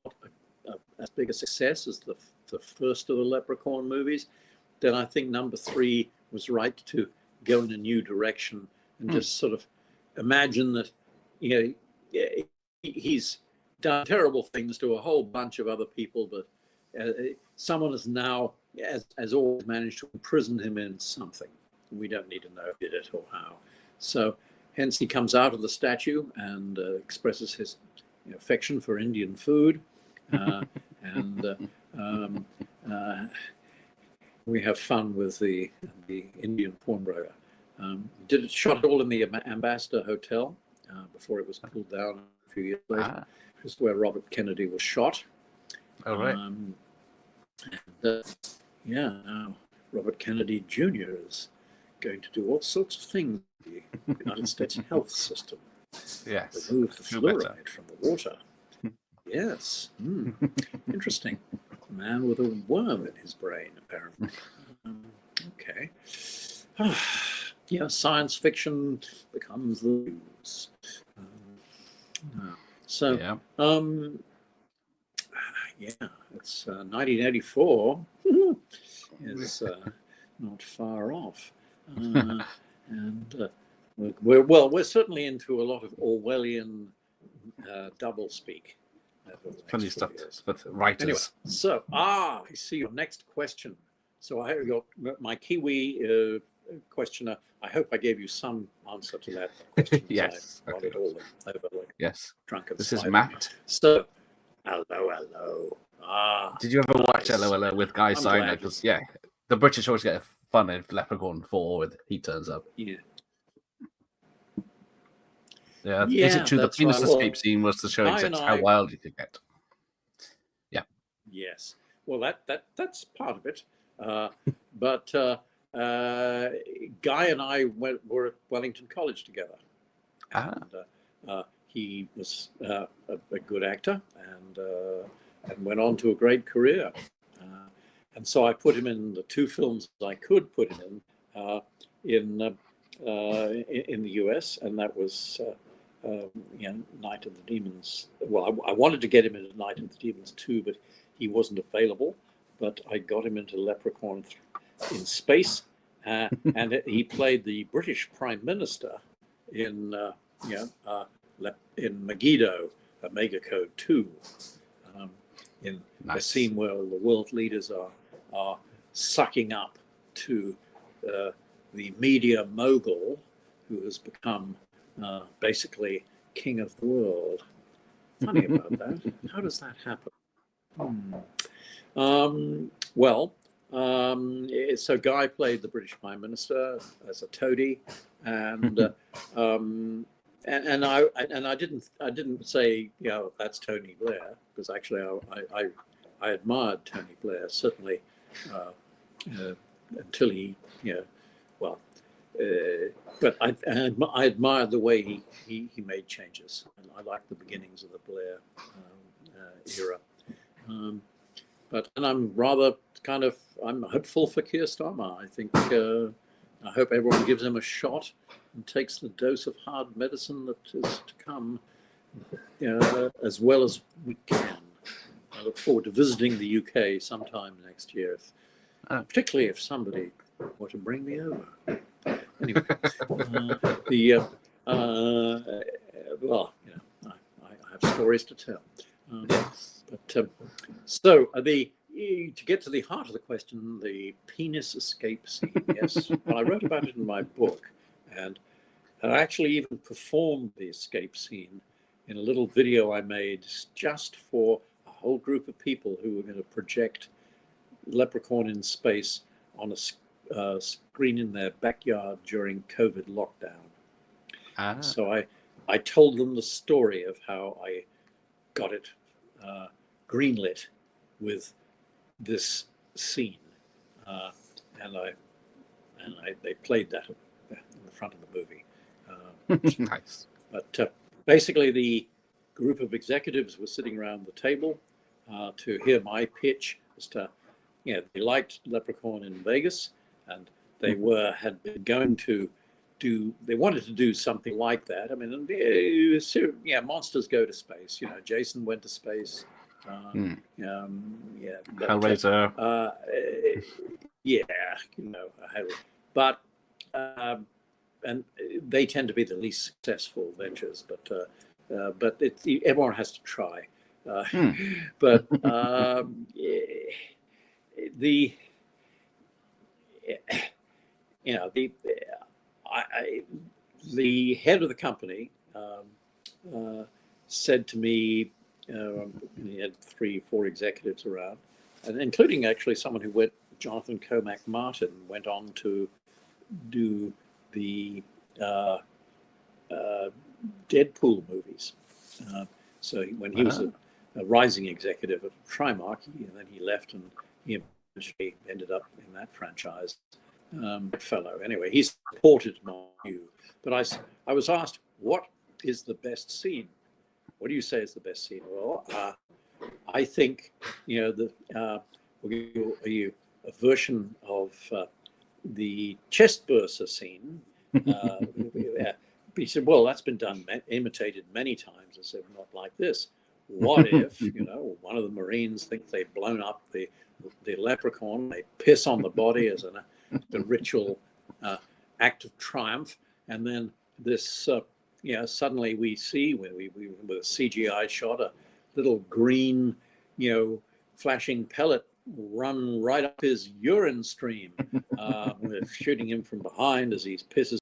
as big a success as the first of the Leprechaun movies, then I think number 3 was right to go in a new direction and just sort of imagine that, he's done terrible things to a whole bunch of other people, but someone has now, as always, managed to imprison him in something. We don't need to know who did it or how. So hence he comes out of the statue and expresses his affection for Indian food. And we have fun with the Indian pawnbroker. Shot it all in the Ambassador Hotel before it was pulled down a few years later. This is where Robert Kennedy was shot. All right. Now Robert Kennedy Jr. is going to do all sorts of things in the United States health system. Yes. Remove the fluoride from the water. Yes. Interesting. A man with a worm in his brain, apparently. Okay. Science fiction becomes the news. It's 1984 is not far off, and we're certainly into a lot of Orwellian doublespeak. Funny stuff, but writers. Anyway, so I see your next question. So I got my Kiwi questioner. I hope I gave you some answer to that question. Yes. I got it all over yes. Drunken This Spider. is Matt. So, hello. Did you ever watch LOL with Guy Steiner? Because the British always get fun if Leprechaun 4 when he turns up. Yeah. Is it true the penis escape scene was to show exactly how wild you could get? Yeah. Yes. Well, that's part of it. But Guy and I were at Wellington College together. And he was a good actor and went on to a great career. And so I put him in the 2 films I could put him in the US, and that was Night of the Demons. Well, I wanted to get him into Night of the Demons 2, but he wasn't available. But I got him into Leprechaun in space, and he played the British Prime Minister in Megiddo, Omega Code 2, in a scene where the world leaders are sucking up to the media mogul who has become basically king of the world. Funny about that. How does that happen? So Guy played the British Prime Minister as a toady, and I didn't say, you know, that's Tony Blair, because actually I admired Tony Blair, certainly, until he, you know, well, but I admired the way he made changes, and I liked the beginnings of the Blair era. And I'm rather I'm hopeful for Keir Starmer. I think I hope everyone gives him a shot and takes the dose of hard medicine that is to come, as well as we can. I look forward to visiting the UK sometime next year, particularly if somebody were to bring me over. Anyway, well, you know, I have stories to tell. To get to the heart of the question, the penis escape scene. Yes, well, I wrote about it in my book, and I actually even performed the escape scene in a little video I made just for a whole group of people who were going to project Leprechaun in space on a screen in their backyard during COVID lockdown. So I told them the story of how I got it greenlit with this scene, and they played that in the front of the movie. Nice. But basically, the group of executives were sitting around the table to hear my pitch as to, you know, they liked Leprechaun in Vegas, and they had been going to they wanted to do something like that. I mean, monsters go to space. You know, Jason went to space. Hellraiser. But and they tend to be the least successful ventures. But everyone has to try. But the head of the company said to me, he had 3-4 executives around, and including actually someone who Jonathan Cormac Martin went on to do the Deadpool movies. So when he was a rising executive at Trimark, then he left, and he eventually ended up in that franchise. Fellow. Anyway, he supported my view. But I was asked, what is the best scene? What do you say is the best scene? Well, I think, we'll give you a version of the chest burster scene. He said, well, that's been imitated many times. I said, not like this. What if, one of the Marines thinks they've blown up the Leprechaun, they piss on the body as the ritual act of triumph, and then this, suddenly we see with a CGI shot a little green, flashing pellet run right up his urine stream, with shooting him from behind as he pisses.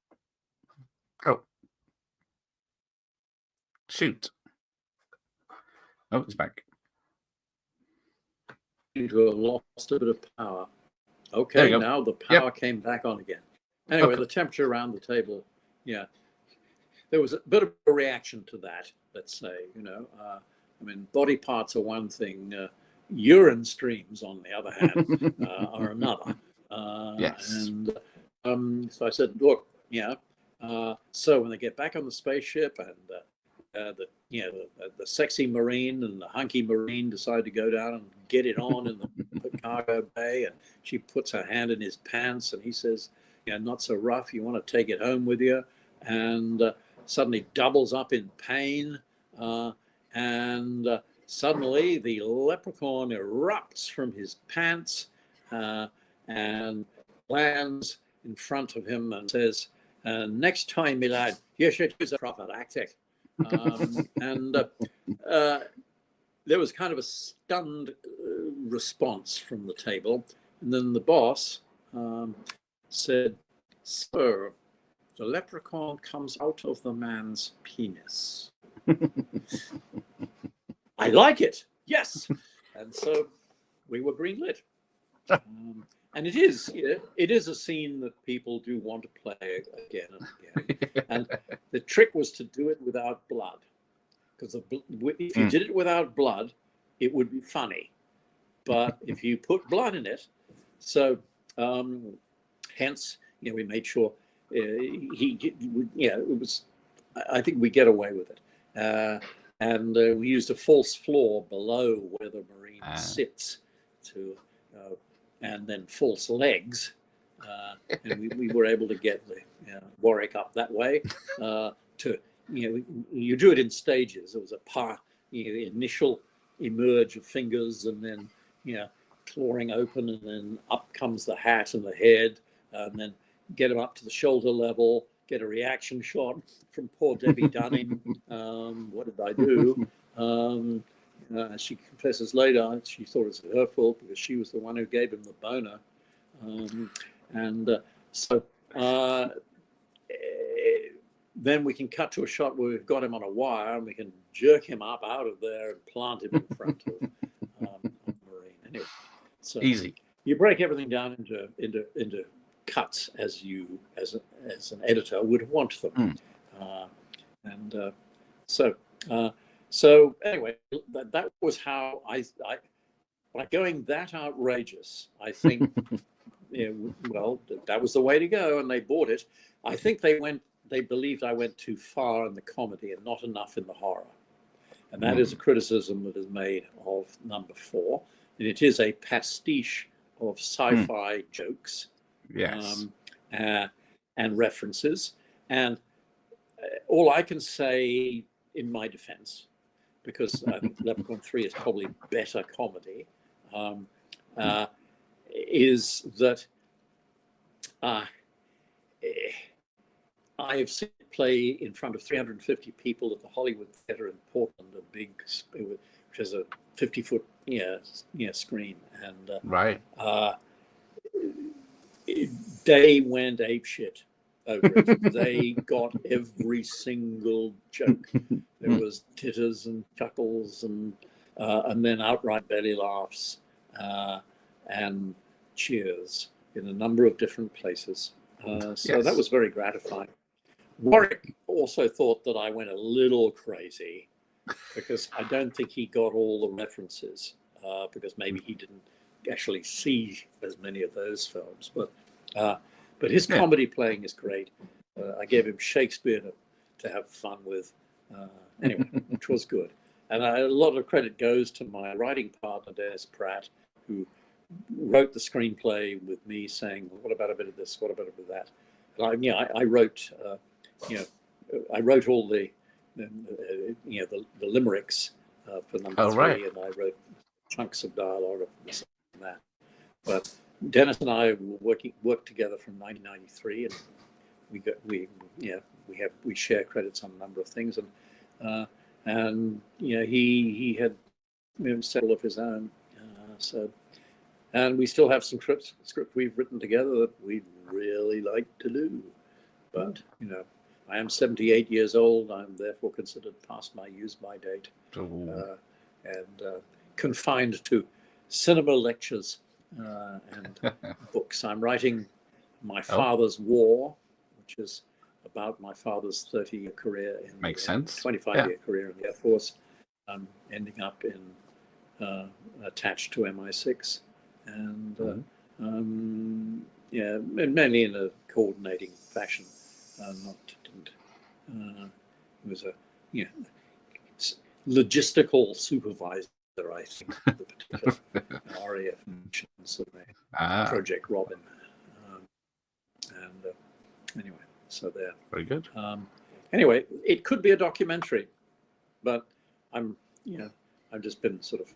Oh, shoot! Oh, it's back. To have lost a bit of power. Okay, now the power came back on again. Anyway, the temperature around the table, there was a bit of a reaction to that, let's say, body parts are one thing, urine streams, on the other hand, are another. Yes. And so I said, look, so when they get back on the spaceship and the sexy Marine and the hunky Marine decide to go down and get it on in the cargo bay, and she puts her hand in his pants, and he says, not so rough, you want to take it home with you, and suddenly doubles up in pain, and suddenly the Leprechaun erupts from his pants and lands in front of him and says, next time, my lad, you should use a proper tactic. And there was kind of a stunned response from the table. And then the boss said, sir, the Leprechaun comes out of the man's penis. I like it. Yes. And so we were greenlit. And it is a scene that people do want to play again and again. And the trick was to do it without blood, because if you did it without blood, it would be funny. But if you put blood in it, so hence, we made sure it was. I think we get away with it, and we used a false floor below where the Marine sits to. And then false legs, and we were able to get the Warwick up that way. You do it in stages. There was a the initial emerge of fingers, and then clawing open, and then up comes the hat and the head, and then get them up to the shoulder level. Get a reaction shot from poor Debbie Dunning. What did I do? She confesses later she thought it was her fault because she was the one who gave him the boner. Then we can cut to a shot where we've got him on a wire and we can jerk him up out of there and plant him in front of the Marine. Anyway, so easy. You break everything down into cuts as an editor would want them. So anyway, that was how I by going that outrageous, I think, well, that was the way to go, and they bought it. I think they believed I went too far in the comedy and not enough in the horror. And that is a criticism that is made of number 4. And it is a pastiche of sci-fi jokes, yes, and references. And all I can say in my defense, because I think Leprechaun 3 is probably better comedy, is that I have seen it play in front of 350 people at the Hollywood Theatre in Portland, which has a 50-foot screen, and right. They went apeshit over it. They got every single joke. There was titters and chuckles and then outright belly laughs and cheers in a number of different places. So that was very gratifying. Warwick also thought that I went a little crazy because I don't think he got all the references because maybe he didn't actually see as many of those films. But his comedy playing is great. I gave him Shakespeare to have fun with, anyway, which was good. And a lot of credit goes to my writing partner, Des Pratt, who wrote the screenplay with me, saying, well, "What about a bit of this? What about a bit of that?" And I wrote, I wrote all the limericks for number 3, and I wrote chunks of dialogue of this and that. But Dennis and I worked together from 1993, and we share credits on a number of things, and he had several of his own, and we still have some script we've written together that we'd really like to do, but I am 78 years old. I'm therefore considered past my use-by date, and confined to cinema lectures and books. I'm writing My Father's War, which is about my father's 30-year career in 25-year career in the Air Force, ending up in attached to MI6, and mainly in a coordinating fashion. It was a logistical supervisor, I think, the particular area functions of Project Robin. Anyway, so there. Very good. Anyway, it could be a documentary, but I've just been sort of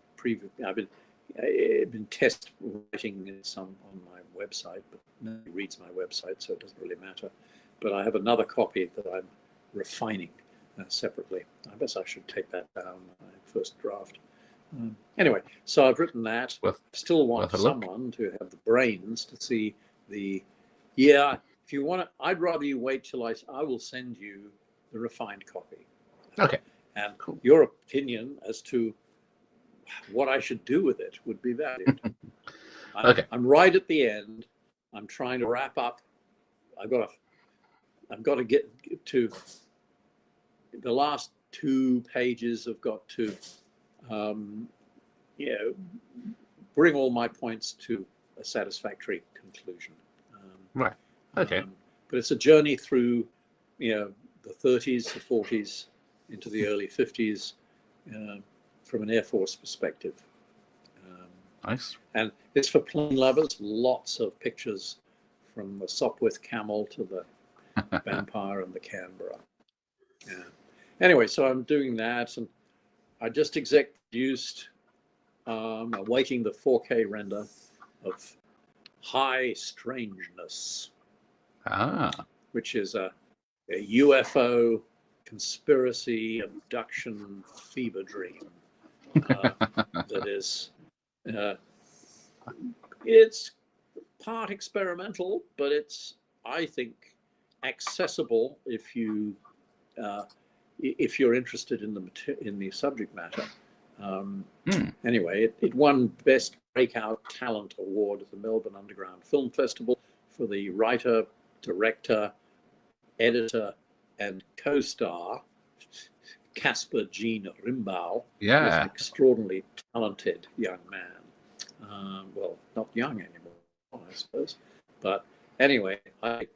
I've been test writing some on my website, but nobody reads my website, so it doesn't really matter. But I have another copy that I'm refining separately. I guess I should take that down, my first draft. Anyway, so I've written that. Still want someone to have the brains to see the. Yeah, if you want to, I'd rather you wait till I will send you the refined copy. Okay. And Cool. your opinion as to what I should do with it would be valued. Okay. I'm right at the end. I'm trying to wrap up. I've got to get to the last 2 pages. Have got to, bring all my points to a satisfactory conclusion. Right. Okay. But it's a journey through, the 30s, the 40s, into the early 50s, from an Air Force perspective. Nice. And it's for plane lovers. Lots of pictures from the Sopwith Camel to the Vampire and the Canberra. Yeah. Anyway, so I'm doing that, and I just exec produced, awaiting the 4K render of High Strangeness, which is a UFO conspiracy abduction fever dream that is. It's part experimental, but it's, I think, accessible if you're interested in the subject matter. Anyway, it won Best Breakout Talent Award at the Melbourne Underground Film Festival for the writer, director, editor, and co-star Caspar Jean Rimbau. Yeah. Who's an extraordinarily talented young man. Well, not young anymore, I suppose. But anyway, I'm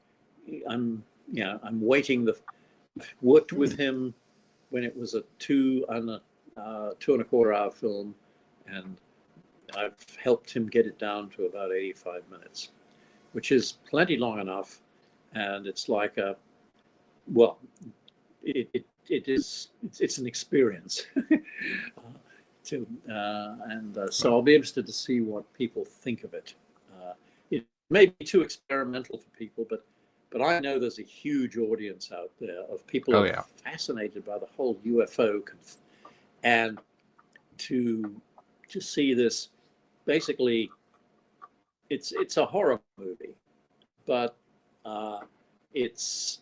waiting. Worked with him when it was a 2.25 hour film, and I've helped him get it down to about 85 minutes, which is plenty long enough. And it's like it's an experience. So I'll be interested to see what people think of it. It may be too experimental for people, but I know there's a huge audience out there of people who are fascinated by the whole UFO, and to see this. Basically, it's a horror movie, but it's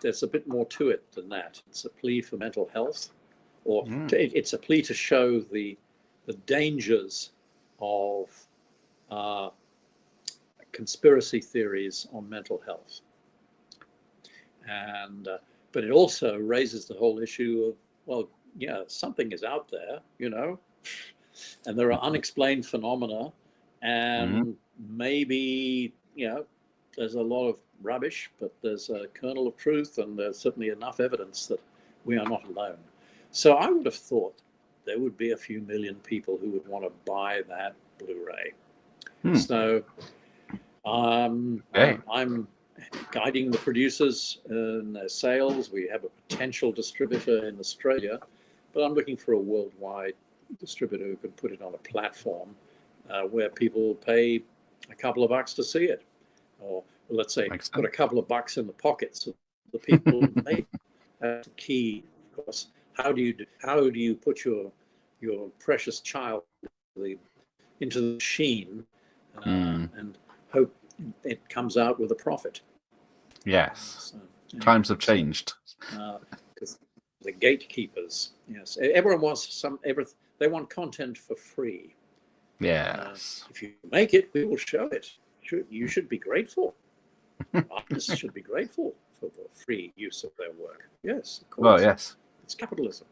there's a bit more to it than that. It's a plea for mental health, or it's a plea to show the dangers of conspiracy theories on mental health. And but it also raises the whole issue of, something is out there, and there are unexplained phenomena, and maybe there's a lot of rubbish, but there's a kernel of truth, and there's certainly enough evidence that we are not alone. So I would have thought there would be a few million people who would want to buy that Blu-ray. So I'm guiding the producers in their sales. We have a potential distributor in Australia, but I'm looking for a worldwide distributor who can put it on a platform where people pay a couple of bucks to see it, or let's say put a couple of bucks in the pockets of the people who make. That's the key, of course. How do you put your precious child into the machine and hope it comes out with a profit? Yes. Times have changed. Because the gatekeepers, yes, everyone wants they want content for free. Yes. If you make it, we will show it. You should be grateful. Artists should be grateful for the free use of their work. Yes, of course. Well, yes. It's capitalism.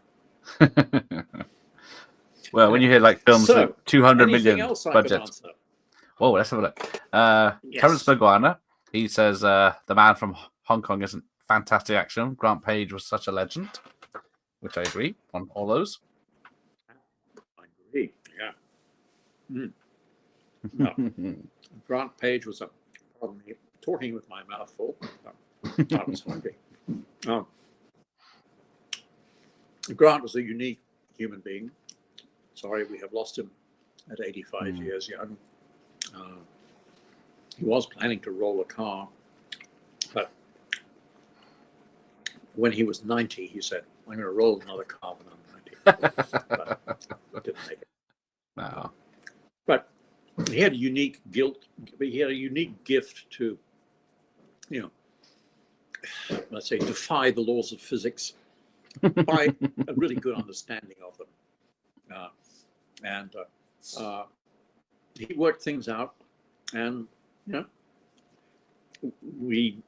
Well, when you hear like films with 200 million budget. Whoa, let's have a look. Terrence Maguana, he says the man from Hong Kong isn't fantastic action. Grant Page was such a legend, which I agree on all those. I agree. Yeah. No. Grant Page was pardon me, talking with my mouth full. I was hungry. Grant was a unique human being. Sorry, we have lost him at 85 years young. He was planning to roll a car, but when he was 90, he said, "I'm going to roll another car when I'm 90." But didn't make it. No. But he had a unique gift to, let's say, defy the laws of physics by a really good understanding of them. And he worked things out, and we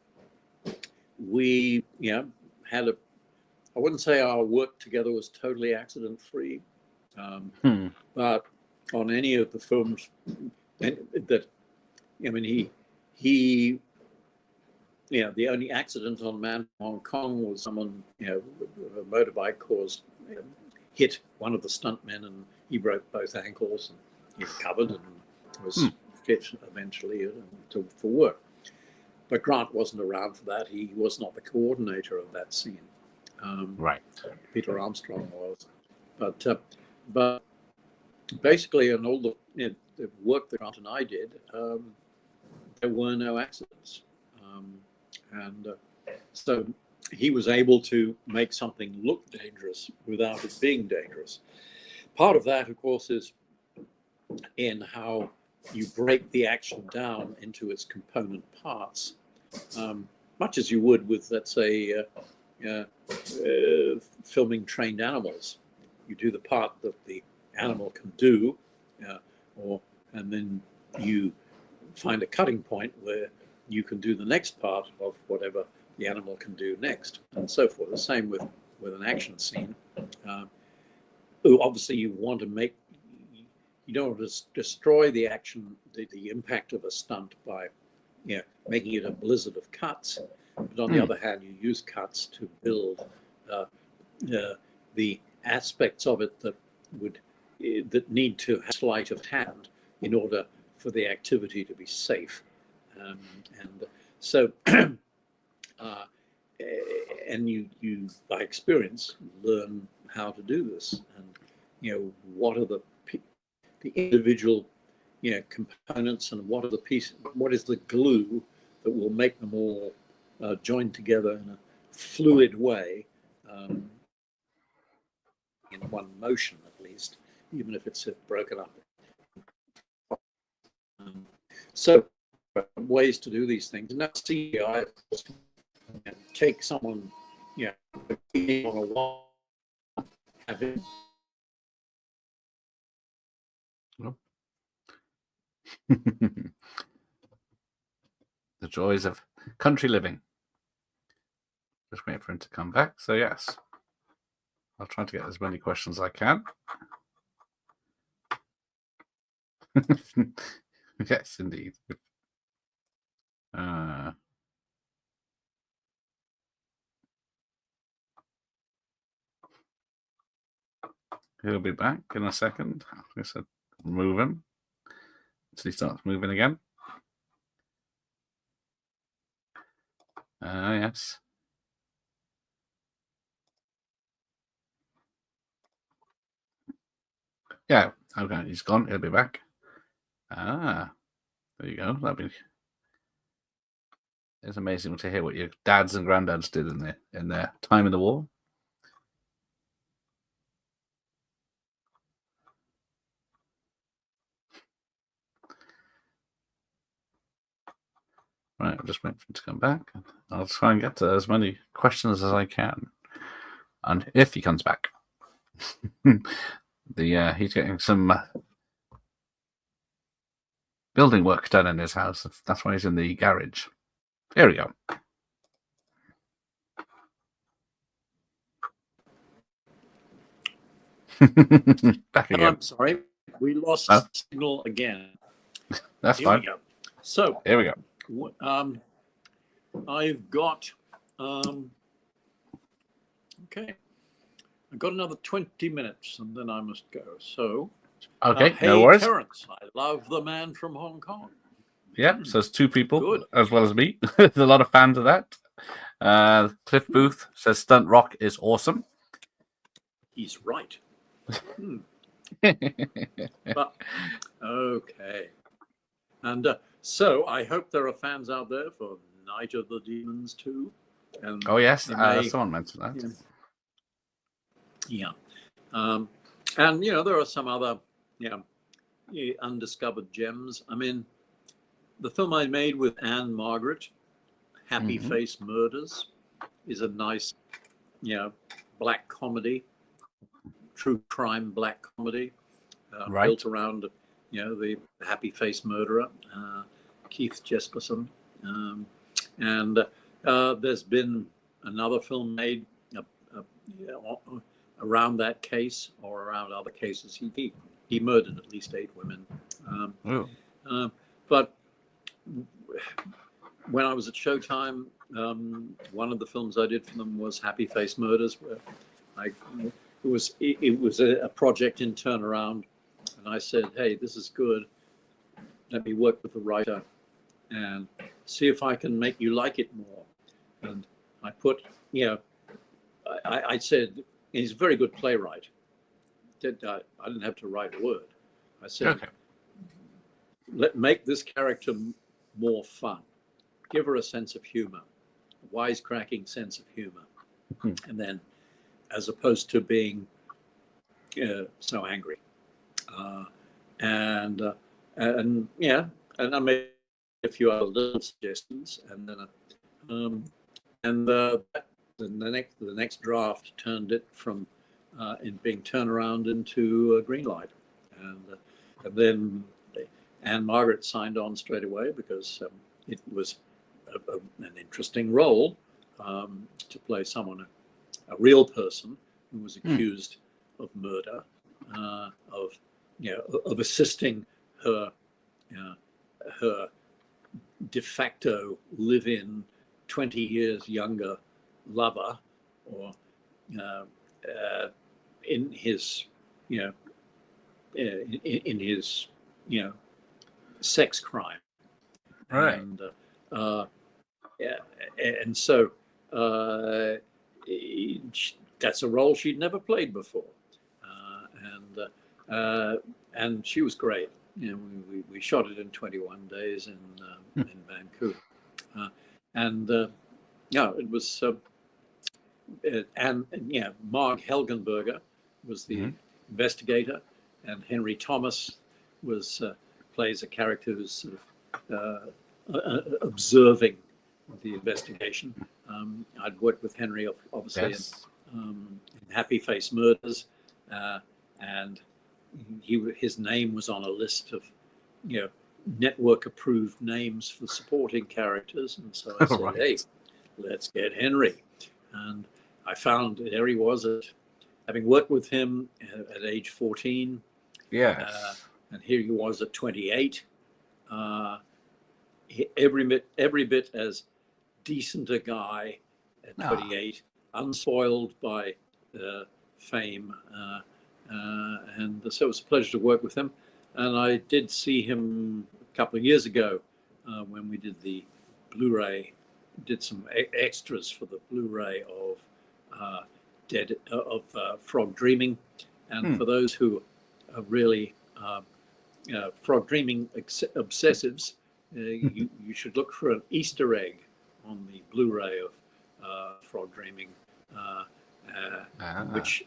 had a. I wouldn't say our work together was totally accident-free, but on any of the films that, he the only accident on Man from Hong Kong was someone, a motorbike hit one of the stuntmen, and he broke both ankles, and he recovered and was fit eventually for work. But Grant wasn't around for that. He was not the coordinator of that scene. Right. Peter Armstrong was. But basically, in all the work that Grant and I did, there were no accidents. So he was able to make something look dangerous without it being dangerous. Part of that, of course, is in how you break the action down into its component parts, much as you would with, let's say, filming trained animals. You do the part that the animal can do, and then you find a cutting point where you can do the next part of whatever the animal can do next, and so forth. The same with an action scene. Obviously, you don't want to destroy the action, the impact of a stunt by making it a blizzard of cuts. But on the other hand, you use cuts to build the aspects of it that need to have sleight of hand in order for the activity to be safe. And so, and you by experience learn how to do this, and what are the individual components, and what is the glue that will make them all joined together in a fluid way, in one motion at least, even if it's broken up. So ways to do these things. Now CGI, take someone, on a wall, have it. The joys of country living. Just wait for him to come back. So yes, I'll try to get as many questions as I can. Yes, indeed. He'll be back in a second. I said move him until he starts moving again. Yes. Yeah, okay, he's gone. He'll be back. There you go. It's amazing to hear what your dads and granddads did in their time in the war. Right, I'll just wait for him to come back. I'll try and get to as many questions as I can. And if he comes back, he's getting some building work done in his house. That's why he's in the garage. Here we go. Back again. I'm sorry, we lost signal again. That's Here fine. we go. So here we go. I've got okay. I've got another 20 minutes, and then I must go. So okay, hey, no worries. Terence, I love The Man from Hong Kong. Yeah, so it's two people Good. as well as me. There's a lot of fans of that. Cliff Booth says Stunt Rock is awesome. He's right. But okay, and so I hope there are fans out there for Night of the Demons too. And oh yes, someone mentioned that. Yeah, and there are some other undiscovered gems. I mean, the film I made with Anne Margaret, Happy Face Murders, is a nice black comedy, true crime black comedy, Right. built around, the happy face murderer, Keith Jesperson. And there's been another film made around that case or around other cases. He murdered at least 8 women. But when I was at Showtime, one of the films I did for them was Happy Face Murders, where it was a project in turnaround, and I said, "Hey, this is good. Let me work with the writer and see if I can make you like it more." And I put, I said, he's a very good playwright. I didn't have to write a word. I said, Okay. Make this character more fun. Give her a sense of humor, a wisecracking sense of humor. And then, as opposed to being so angry. And I made a few other little suggestions, and then the next draft turned it from in being turned around into a green light, and then Anne Margaret signed on straight away because it was an interesting role to play someone, a real person who was accused of murder, of assisting her de facto live-in 20 years younger lover, or in his in his sex crime, Right. and so that's a role she'd never played before, and she was great. We shot it in 21 days in Vancouver, it was. Marg Helgenberger was the investigator, and Henry Thomas plays a character who's sort of observing the investigation. I'd worked with Henry, obviously, in Happy Face Murders, and his name was on a list of, network-approved names for supporting characters, and so I said, Right. "Hey, let's get Henry." And I found there he was, having worked with him at age 14. And here he was at 28. Every bit as decent a guy at 28, unspoiled by fame. And so it was a pleasure to work with him. And I did see him a couple of years ago when we did the Blu-ray, did some extras for the Blu-ray of Frog Dreaming. And for those who are really Frog Dreaming obsessives, you should look for an Easter egg on the Blu-ray of Frog Dreaming, which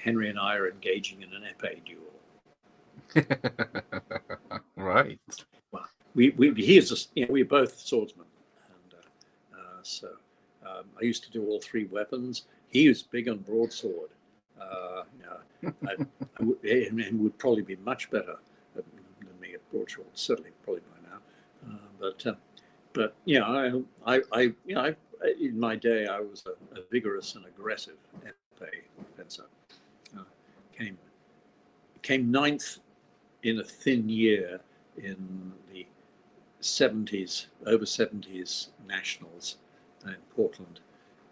Henry and I are engaging in an epee duel. Right. Well, we're both swordsmen, and so I used to do all 3 weapons. He was big on broadsword, and would probably be much better than me at broadsword, certainly probably by now. But I in my day I was a vigorous and aggressive epee fencer. Came 9th in a thin year in the 70s, over 70s nationals in Portland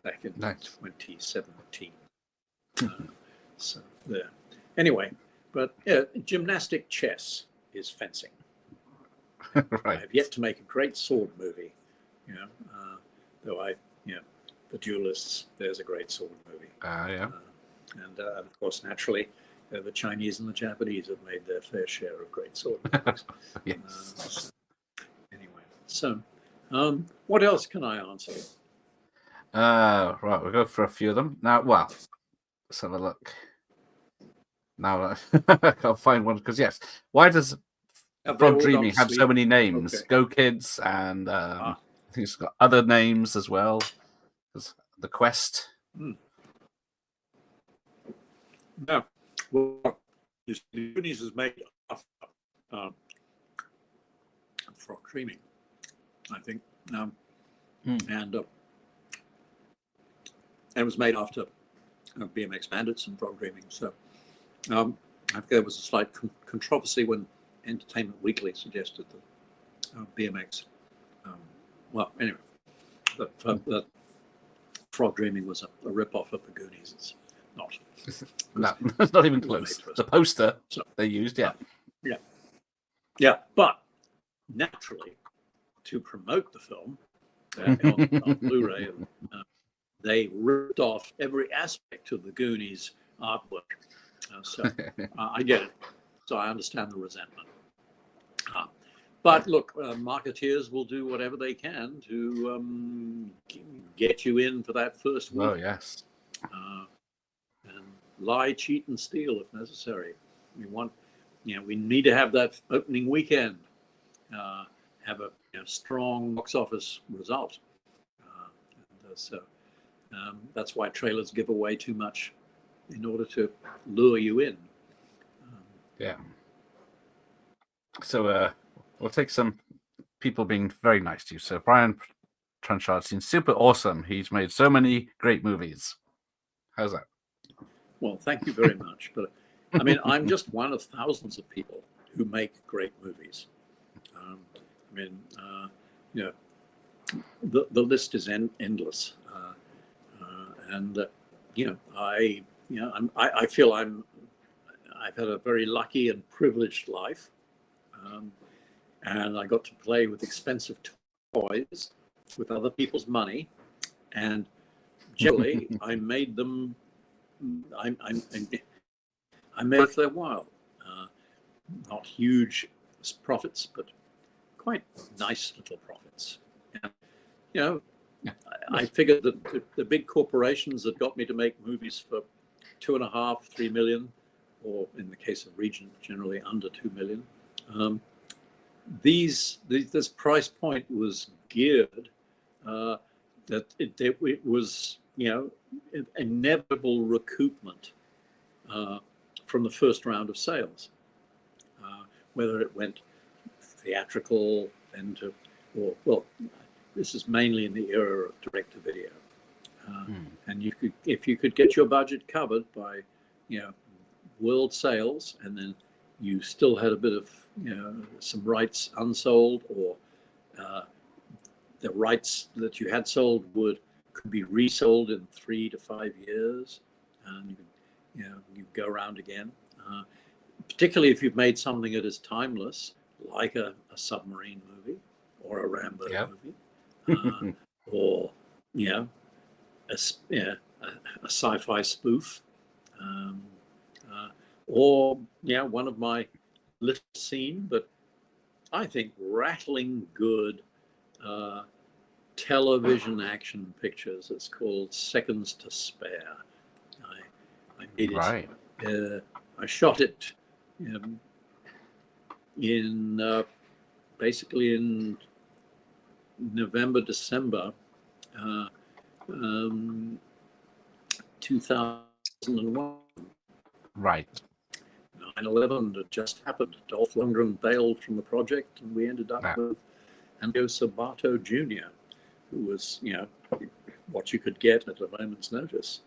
back in 2017. So there. Anyway, but gymnastic chess is fencing. Right. I have yet to make a great sword movie, though The Duelists, there's a great sword movie. And of course, naturally, the Chinese and the Japanese have made their fair share of great sword movies. Yes. Anyway, so what else can I answer? Right, we'll go for a few of them. Now, let's have a look. Now, I can't find one because, yes, why does Frog Dreaming have so many names? Okay. Go Kids, and I think it's got other names as well. There's The Quest. No. Well, the Goonies is made after Frog Dreaming, I think. And it was made after BMX Bandits and Frog Dreaming. So I think there was a slight controversy when Entertainment Weekly suggested that BMX. Well, anyway, that Frog Dreaming was a rip-off of the Goonies. It's not. No, it's not even close. The poster they used, yeah. But naturally, to promote the film on Blu-ray, they ripped off every aspect of the Goonies artwork. So I get it. So I understand the resentment. But look, marketeers will do whatever they can to get you in for that first week. Oh, yes. And lie, cheat, and steal if necessary. We need to have that opening weekend, have a strong box office result. So that's why trailers give away too much in order to lure you in. Yeah. So we'll take some people being very nice to you. So Brian Trenchard seems super awesome. He's made so many great movies. How's that? Well, thank you very much. But I mean, I'm just one of thousands of people who make great movies. The list is endless, I feel I've had a very lucky and privileged life, and I got to play with expensive toys with other people's money, and generally I made them. I made it their while. Not huge profits, but quite nice little profits. And, I figured that the big corporations that got me to make movies for 2.5, 3 million, or in the case of Regent, generally under 2 million, this price point was geared that it was inevitable recoupment from the first round of sales, whether it went theatrical this is mainly in the era of direct-to-video, and if you could get your budget covered by world sales, and then you still had a bit of some rights unsold, or the rights that you had sold could be resold in 3 to 5 years, and you go around again. Particularly if you've made something that is timeless, like a submarine movie or a Rambo movie, or a sci-fi spoof, or one of my little scene, but I think rattling good television action pictures. It's called Seconds to Spare. I made it. Right. I shot it in basically in November, December 2001. Right. 9/11 had just happened. Dolph Lundgren bailed from the project, and we ended up with Andrew Sabato Jr., who was, what you could get at a moment's notice.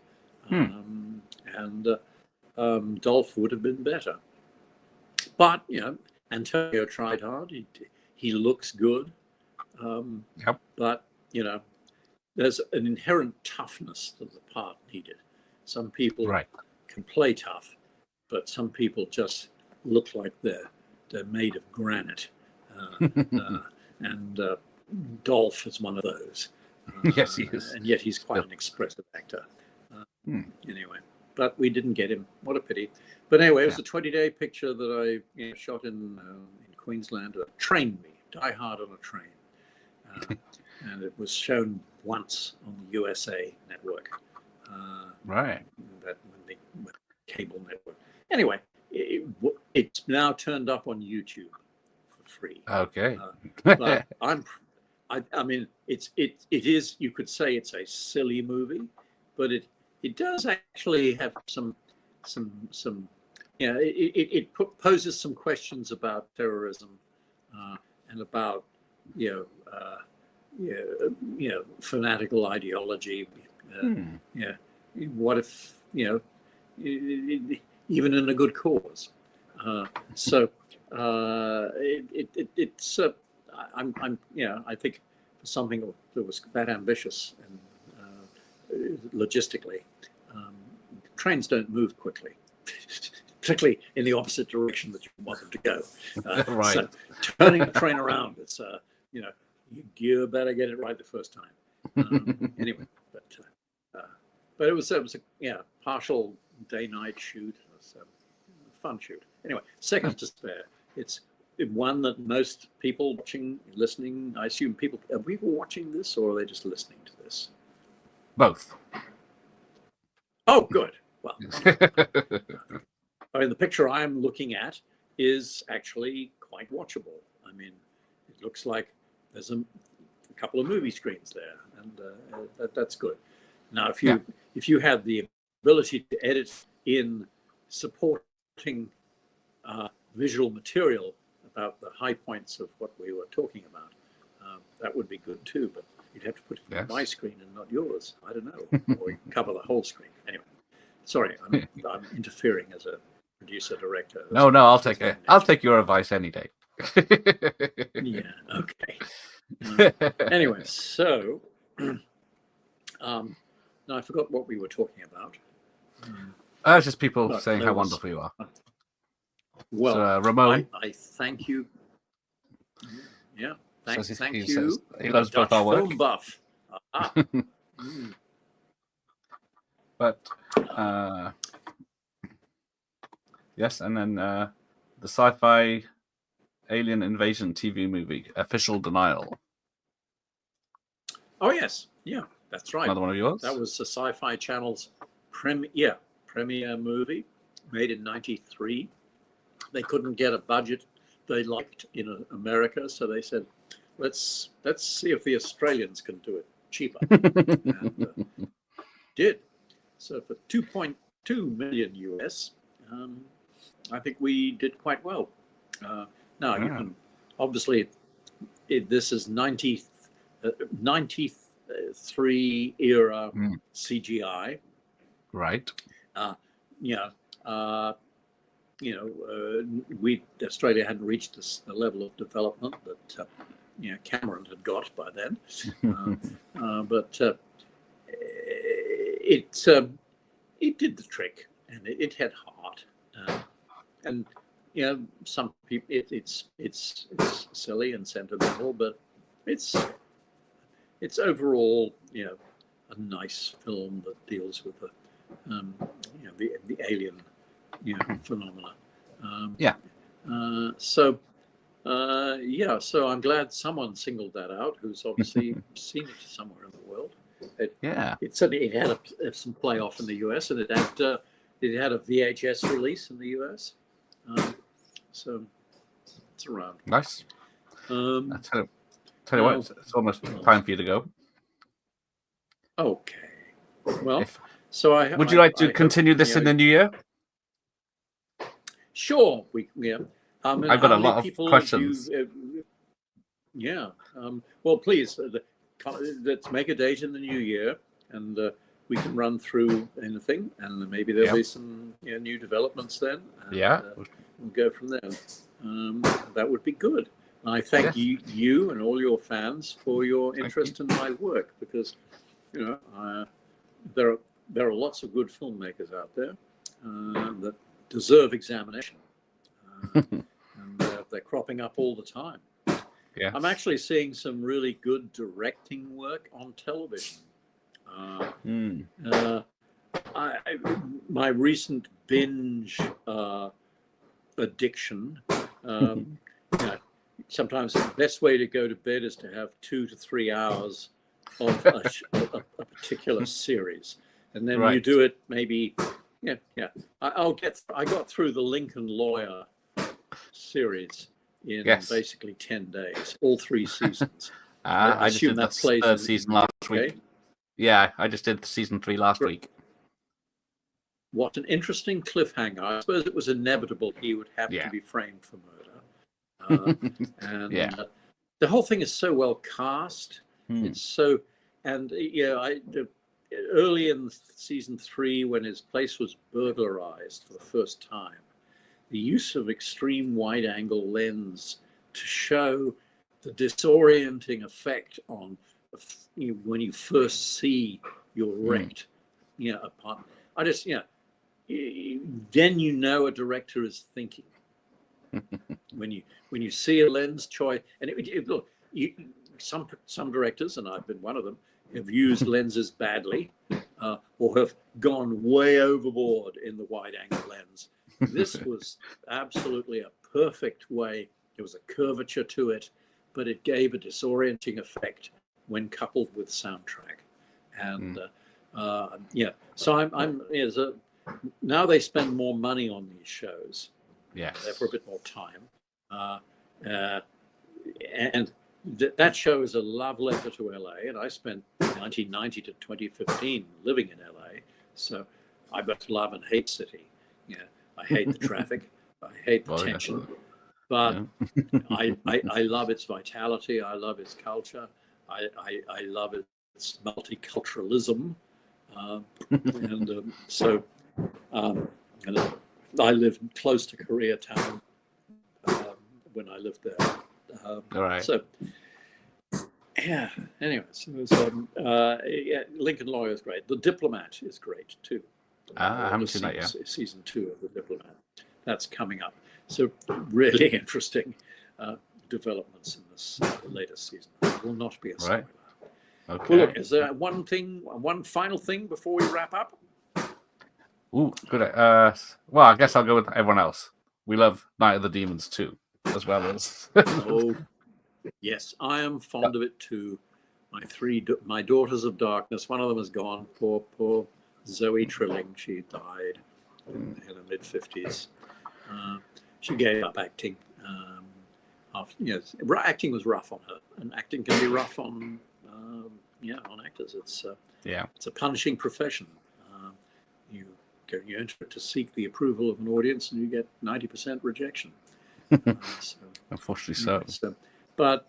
Dolph would have been better. But, Antonio tried hard. He looks good. But, there's an inherent toughness that the part needed. Some people can play tough, but some people just look like they're made of granite. And Dolph is one of those. Yes, he is. And yet he's quite an expressive actor. Anyway, but we didn't get him. What a pity. But anyway, it was a 20-day picture that I shot in Queensland. Trained Me, Die Hard on a Train. And it was shown once on the USA network. That when the cable network. Anyway, it's now turned up on YouTube for free. Okay. But I mean, it is. You could say it's a silly movie, but it does actually have some poses some questions about terrorism and about fanatical ideology. What if even in a good cause? I think something that was that ambitious and logistically, trains don't move quickly, particularly in the opposite direction that you want them to go. Right. So turning a train around, it's you better get it right the first time. Anyway, but it was a partial day-night shoot. It was a fun shoot. Anyway, Seconds to Spare. It's one that most people watching, listening, I assume are people watching this, or are they just listening to this? Both. Oh, good. Well, I mean, the picture I'm looking at is actually quite watchable. I mean, it looks like there's a couple of movie screens there, and that's good. Now, if you had the ability to edit in supporting visual material about the high points of what we were talking about, that would be good too. But you'd have to put it on my screen and not yours. I don't know, or you cover the whole screen. Anyway, sorry, I'm interfering as a producer director. No, I'll take it. I'll take your advice any day. Yeah. Okay. Anyway, so now I forgot what we were talking about. It's just people saying how wonderful you are. Well, so, Ramon, I thank you. Yeah, thank you. Says he loves both our work. Film buff. But yes, and then the sci-fi alien invasion TV movie, Official Denial. Oh yes, yeah, that's right. Another one of yours. That was the Sci-Fi Channel's premiere movie, made in '93. They couldn't get a budget they liked in America, so they said, "Let's see if the Australians can do it cheaper." And did. So for 2.2 million US, I think we did quite well. Now you can obviously this is 93 era CGI, right? Australia hadn't reached the level of development that Cameron had got by then, but it did the trick, and it had heart, and some people it's silly and sentimental, but it's overall a nice film that deals with the alien phenomena. So I'm glad someone singled that out, who's obviously seen it somewhere in the world. It certainly had some play off in the US, and it had a VHS release in the US. So it's around. Nice. Tell you what, it's almost time for you to go. Okay. Well, would you like to continue this in the new year? Sure. I've got a lot of questions. Well, please, let's make a date in the new year, and we can run through anything, and maybe there'll be some new developments then. And, we'll go from there. That would be good. And I thank you and all your fans for your interest in my work, because there are lots of good filmmakers out there that deserve examination, and they're cropping up all the time. I'm actually seeing some really good directing work on television. My recent binge addiction. Sometimes the best way to go to bed is to have 2 to 3 hours of a particular series, and then you do it maybe. I got through the Lincoln Lawyer series in basically 10 days, all 3 seasons. I just did the third season last week. Yeah, I just did season 3 last week. what an interesting cliffhanger. I suppose it was inevitable he would have to be framed for murder. And the whole thing is so well cast. It's so, and early in season 3, when his place was burglarized for the first time, the use of extreme wide-angle lens to show the disorienting effect on when you first see your wrecked, upon. I just, then a director is thinking. when you see a lens choice, and look, some directors, and I've been one of them, have used lenses badly, or have gone way overboard in the wide-angle lens. This was absolutely a perfect way. There was a curvature to it, but it gave a disorienting effect when coupled with soundtrack. And so now they spend more money on these shows. Yes, for a bit more time, and that show is a love letter to LA. And I spent 1990 to 2015 living in LA, so I both love and hate city. I hate the traffic, I hate the tension, but I love its vitality. I love its culture. I love its multiculturalism, and so. And I lived close to Koreatown when I lived there. All right. So, anyway, so it was, Lincoln Lawyer is great. The Diplomat is great too. I haven't seen that yet. Season 2 of The Diplomat. That's coming up. So really interesting developments in this latest season. It will not be a spoiler. Okay. Well, look, is there one final thing before we wrap up? Ooh, good. Well, I guess I'll go with everyone else. We love Night of the Demons too, as well as. Oh, yes, I am fond of it too. My daughters of darkness. One of them is gone. Poor Zoe Trilling. She died in her mid-50s. She gave up acting. Acting was rough on her, and acting can be rough on actors. It's a punishing profession. You enter it to seek the approval of an audience, and you get 90% rejection. Unfortunately, so. But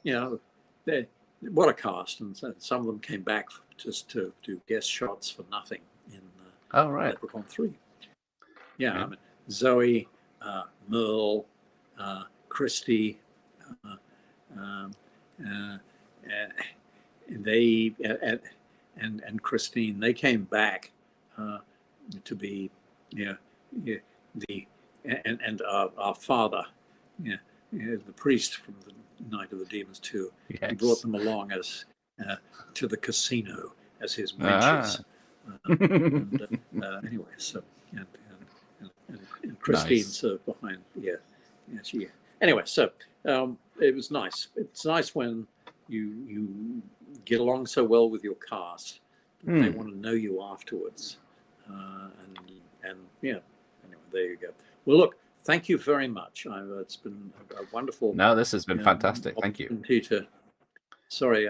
what a cast, and some of them came back just to do guest shots for nothing in Leprechaun 3. I mean, Zoe, Merle, Christy, they and Christine. They came back. To be, our father, the priest from the Night of the Demons too. Yes. He brought them along as to the casino as his wenches. Anyway, so and Christine served behind. Anyway, so it was nice. It's nice when you get along so well with your cast that they want to know you afterwards. Anyway, there you go. Well, look, thank you very much. It's been a wonderful. No, this has been fantastic. Thank you. Sorry,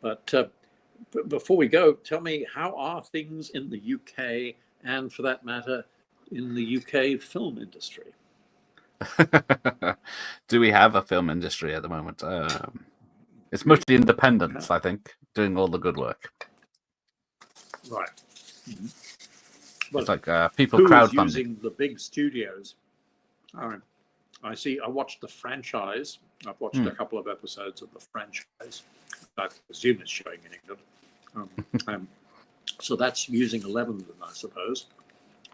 but before we go, tell me, how are things in the UK, and for that matter, in the UK film industry? Do we have a film industry at the moment? It's mostly independents, I think, doing all the good work. Right. Mm-hmm. Well, it's like people crowdfunding. Using the big studios. I see. I watched The Franchise. I've watched a couple of episodes of The Franchise. I presume it's showing in England. So that's using 11 of them, I suppose.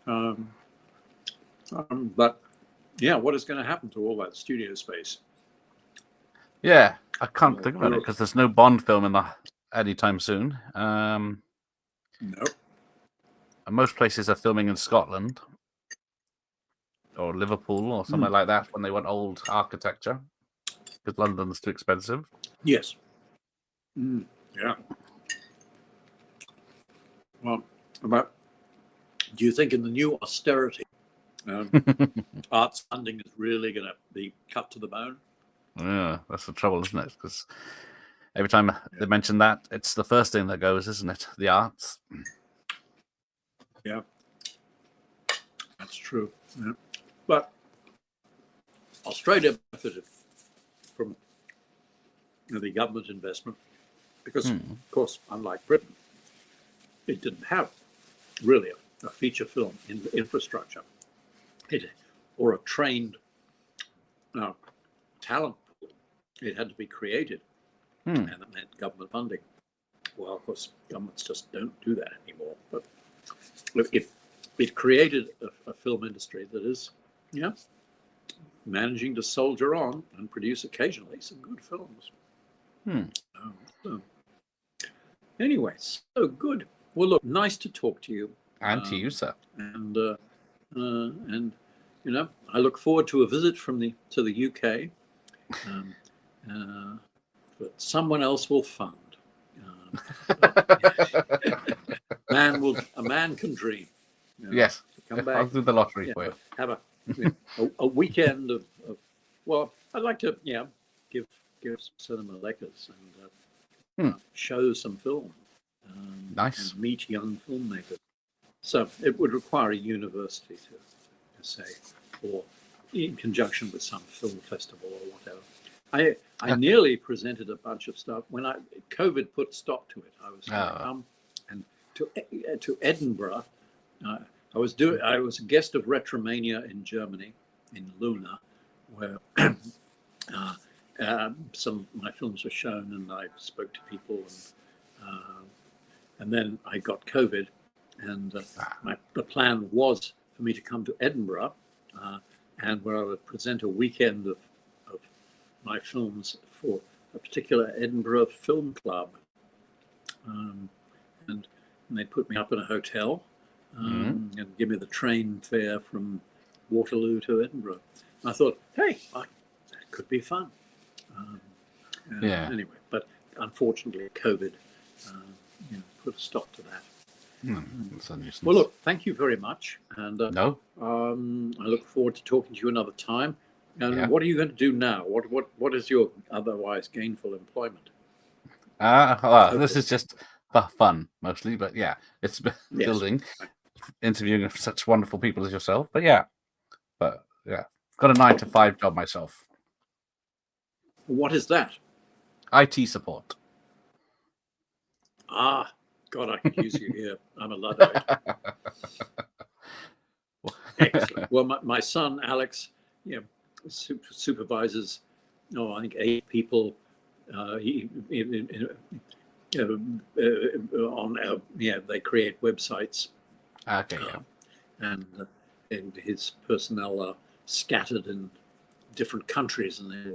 But what is going to happen to all that studio space? Yeah, I can't think about it because there's no Bond film anytime soon. Nope. And most places are filming in Scotland or Liverpool or somewhere like that when they want old architecture because London's too expensive. Yes. Yeah. Well, do you think in the new austerity, arts funding is really going to be cut to the bone? Yeah, that's the trouble, isn't it? Because every time they mention that, it's the first thing that goes, isn't it? The arts. Yeah, that's true. Yeah. But Australia benefited from the government investment because, of course, unlike Britain, it didn't have really a feature film infrastructure or a trained talent pool. It had to be created, and that meant government funding. Well, of course, governments just don't do that anymore. But it created a film industry that is, managing to soldier on and produce occasionally some good films. So, anyway, so good. Well, look, nice to talk to you. And to you, sir. And I look forward to a visit to the UK. That someone else will fund. A man can dream. Yes, come back. I'll do the lottery for you. Have a weekend of well, I'd like to give cinema lectures and show some film. Nice. And meet young filmmakers. So it would require a university to say, or in conjunction with some film festival or whatever. I nearly presented a bunch of stuff when COVID put stop to it. I was going to come and to Edinburgh. I was a guest of Retromania in Germany, in Luna, where some of my films were shown, and I spoke to people, and then I got COVID, and the plan was for me to come to Edinburgh, and where I would present a weekend of my films for a particular Edinburgh film club, and they put me up in a hotel and give me the train fare from Waterloo to Edinburgh. And I thought, hey, that could be fun. Anyway, but unfortunately, COVID put a stop to that. That's a nuisance. Well, look, thank you very much, and No. I look forward to talking to you another time. And what are you going to do now? What is your otherwise gainful employment? This is just for fun mostly, but it's building, interviewing such wonderful people as yourself. But got a 9-to-5 job myself. What is that? IT support. God, I could use you here. I'm a Luddite. Excellent. Well, my son Alex, supervises, I think 8 people. They create websites. Okay. And his personnel are scattered in different countries, and they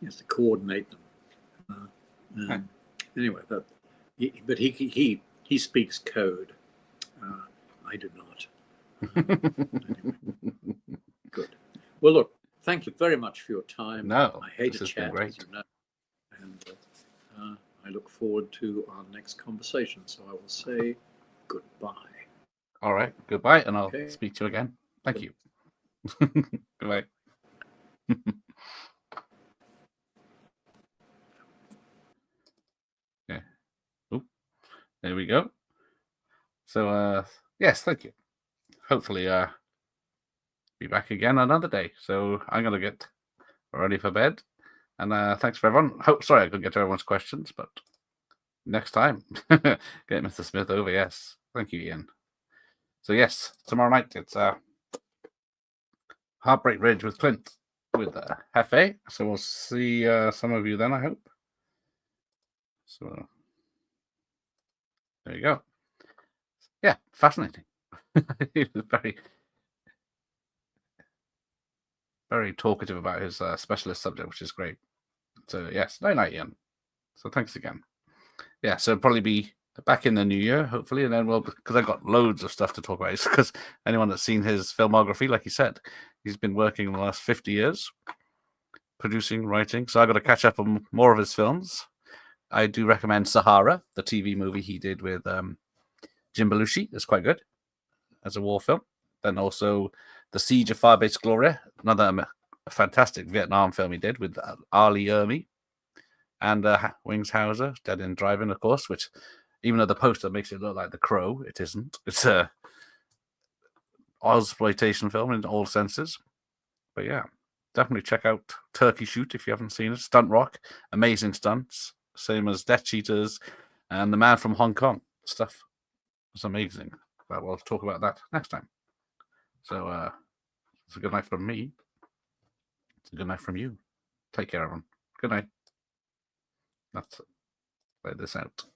have to coordinate them. Anyway, but he speaks code. I do not. Anyway, good. Well, look, thank you very much for your time. No, I hate this a has been chat, great. as you know, and I look forward to our next conversation. So I will say goodbye. All right, goodbye, and I'll speak to you again. Thank you. Goodbye. There we go. So, yes, thank you. Hopefully, be back again another day. So I'm going to get ready for bed. And thanks for everyone. Sorry I couldn't get to everyone's questions, but next time, get Mr. Smith over. Yes. Thank you, Ian. So, yes, tomorrow night it's Heartbreak Ridge with Clint with Hefe. So we'll see some of you then, I hope. So there you go. Yeah, fascinating. He was very, very talkative about his specialist subject, which is great. So yes, night, Ian. So thanks again. Yeah, so probably be back in the new year, hopefully, and then because I've got loads of stuff to talk about. Because anyone that's seen his filmography, like he said, he's been working the last 50 years, producing, writing. So I've got to catch up on more of his films. I do recommend Sahara, the TV movie he did with Jim Belushi. It's quite good as a war film. Then also The Siege of Far Base Gloria, another fantastic Vietnam film he did with Ali Ermey. And Wings Hauser, Dead in Driving, of course, which even though the poster makes it look like The Crow, it isn't. It's a Ozploitation film in all senses. But yeah, definitely check out Turkey Shoot if you haven't seen it. Stunt Rock, amazing stunts, same as Death Cheaters and The Man from Hong Kong. Stuff was amazing. But we'll talk about that next time. So it's a good night from me. It's a good night from you. Take care, everyone. Good night. Let's play this out.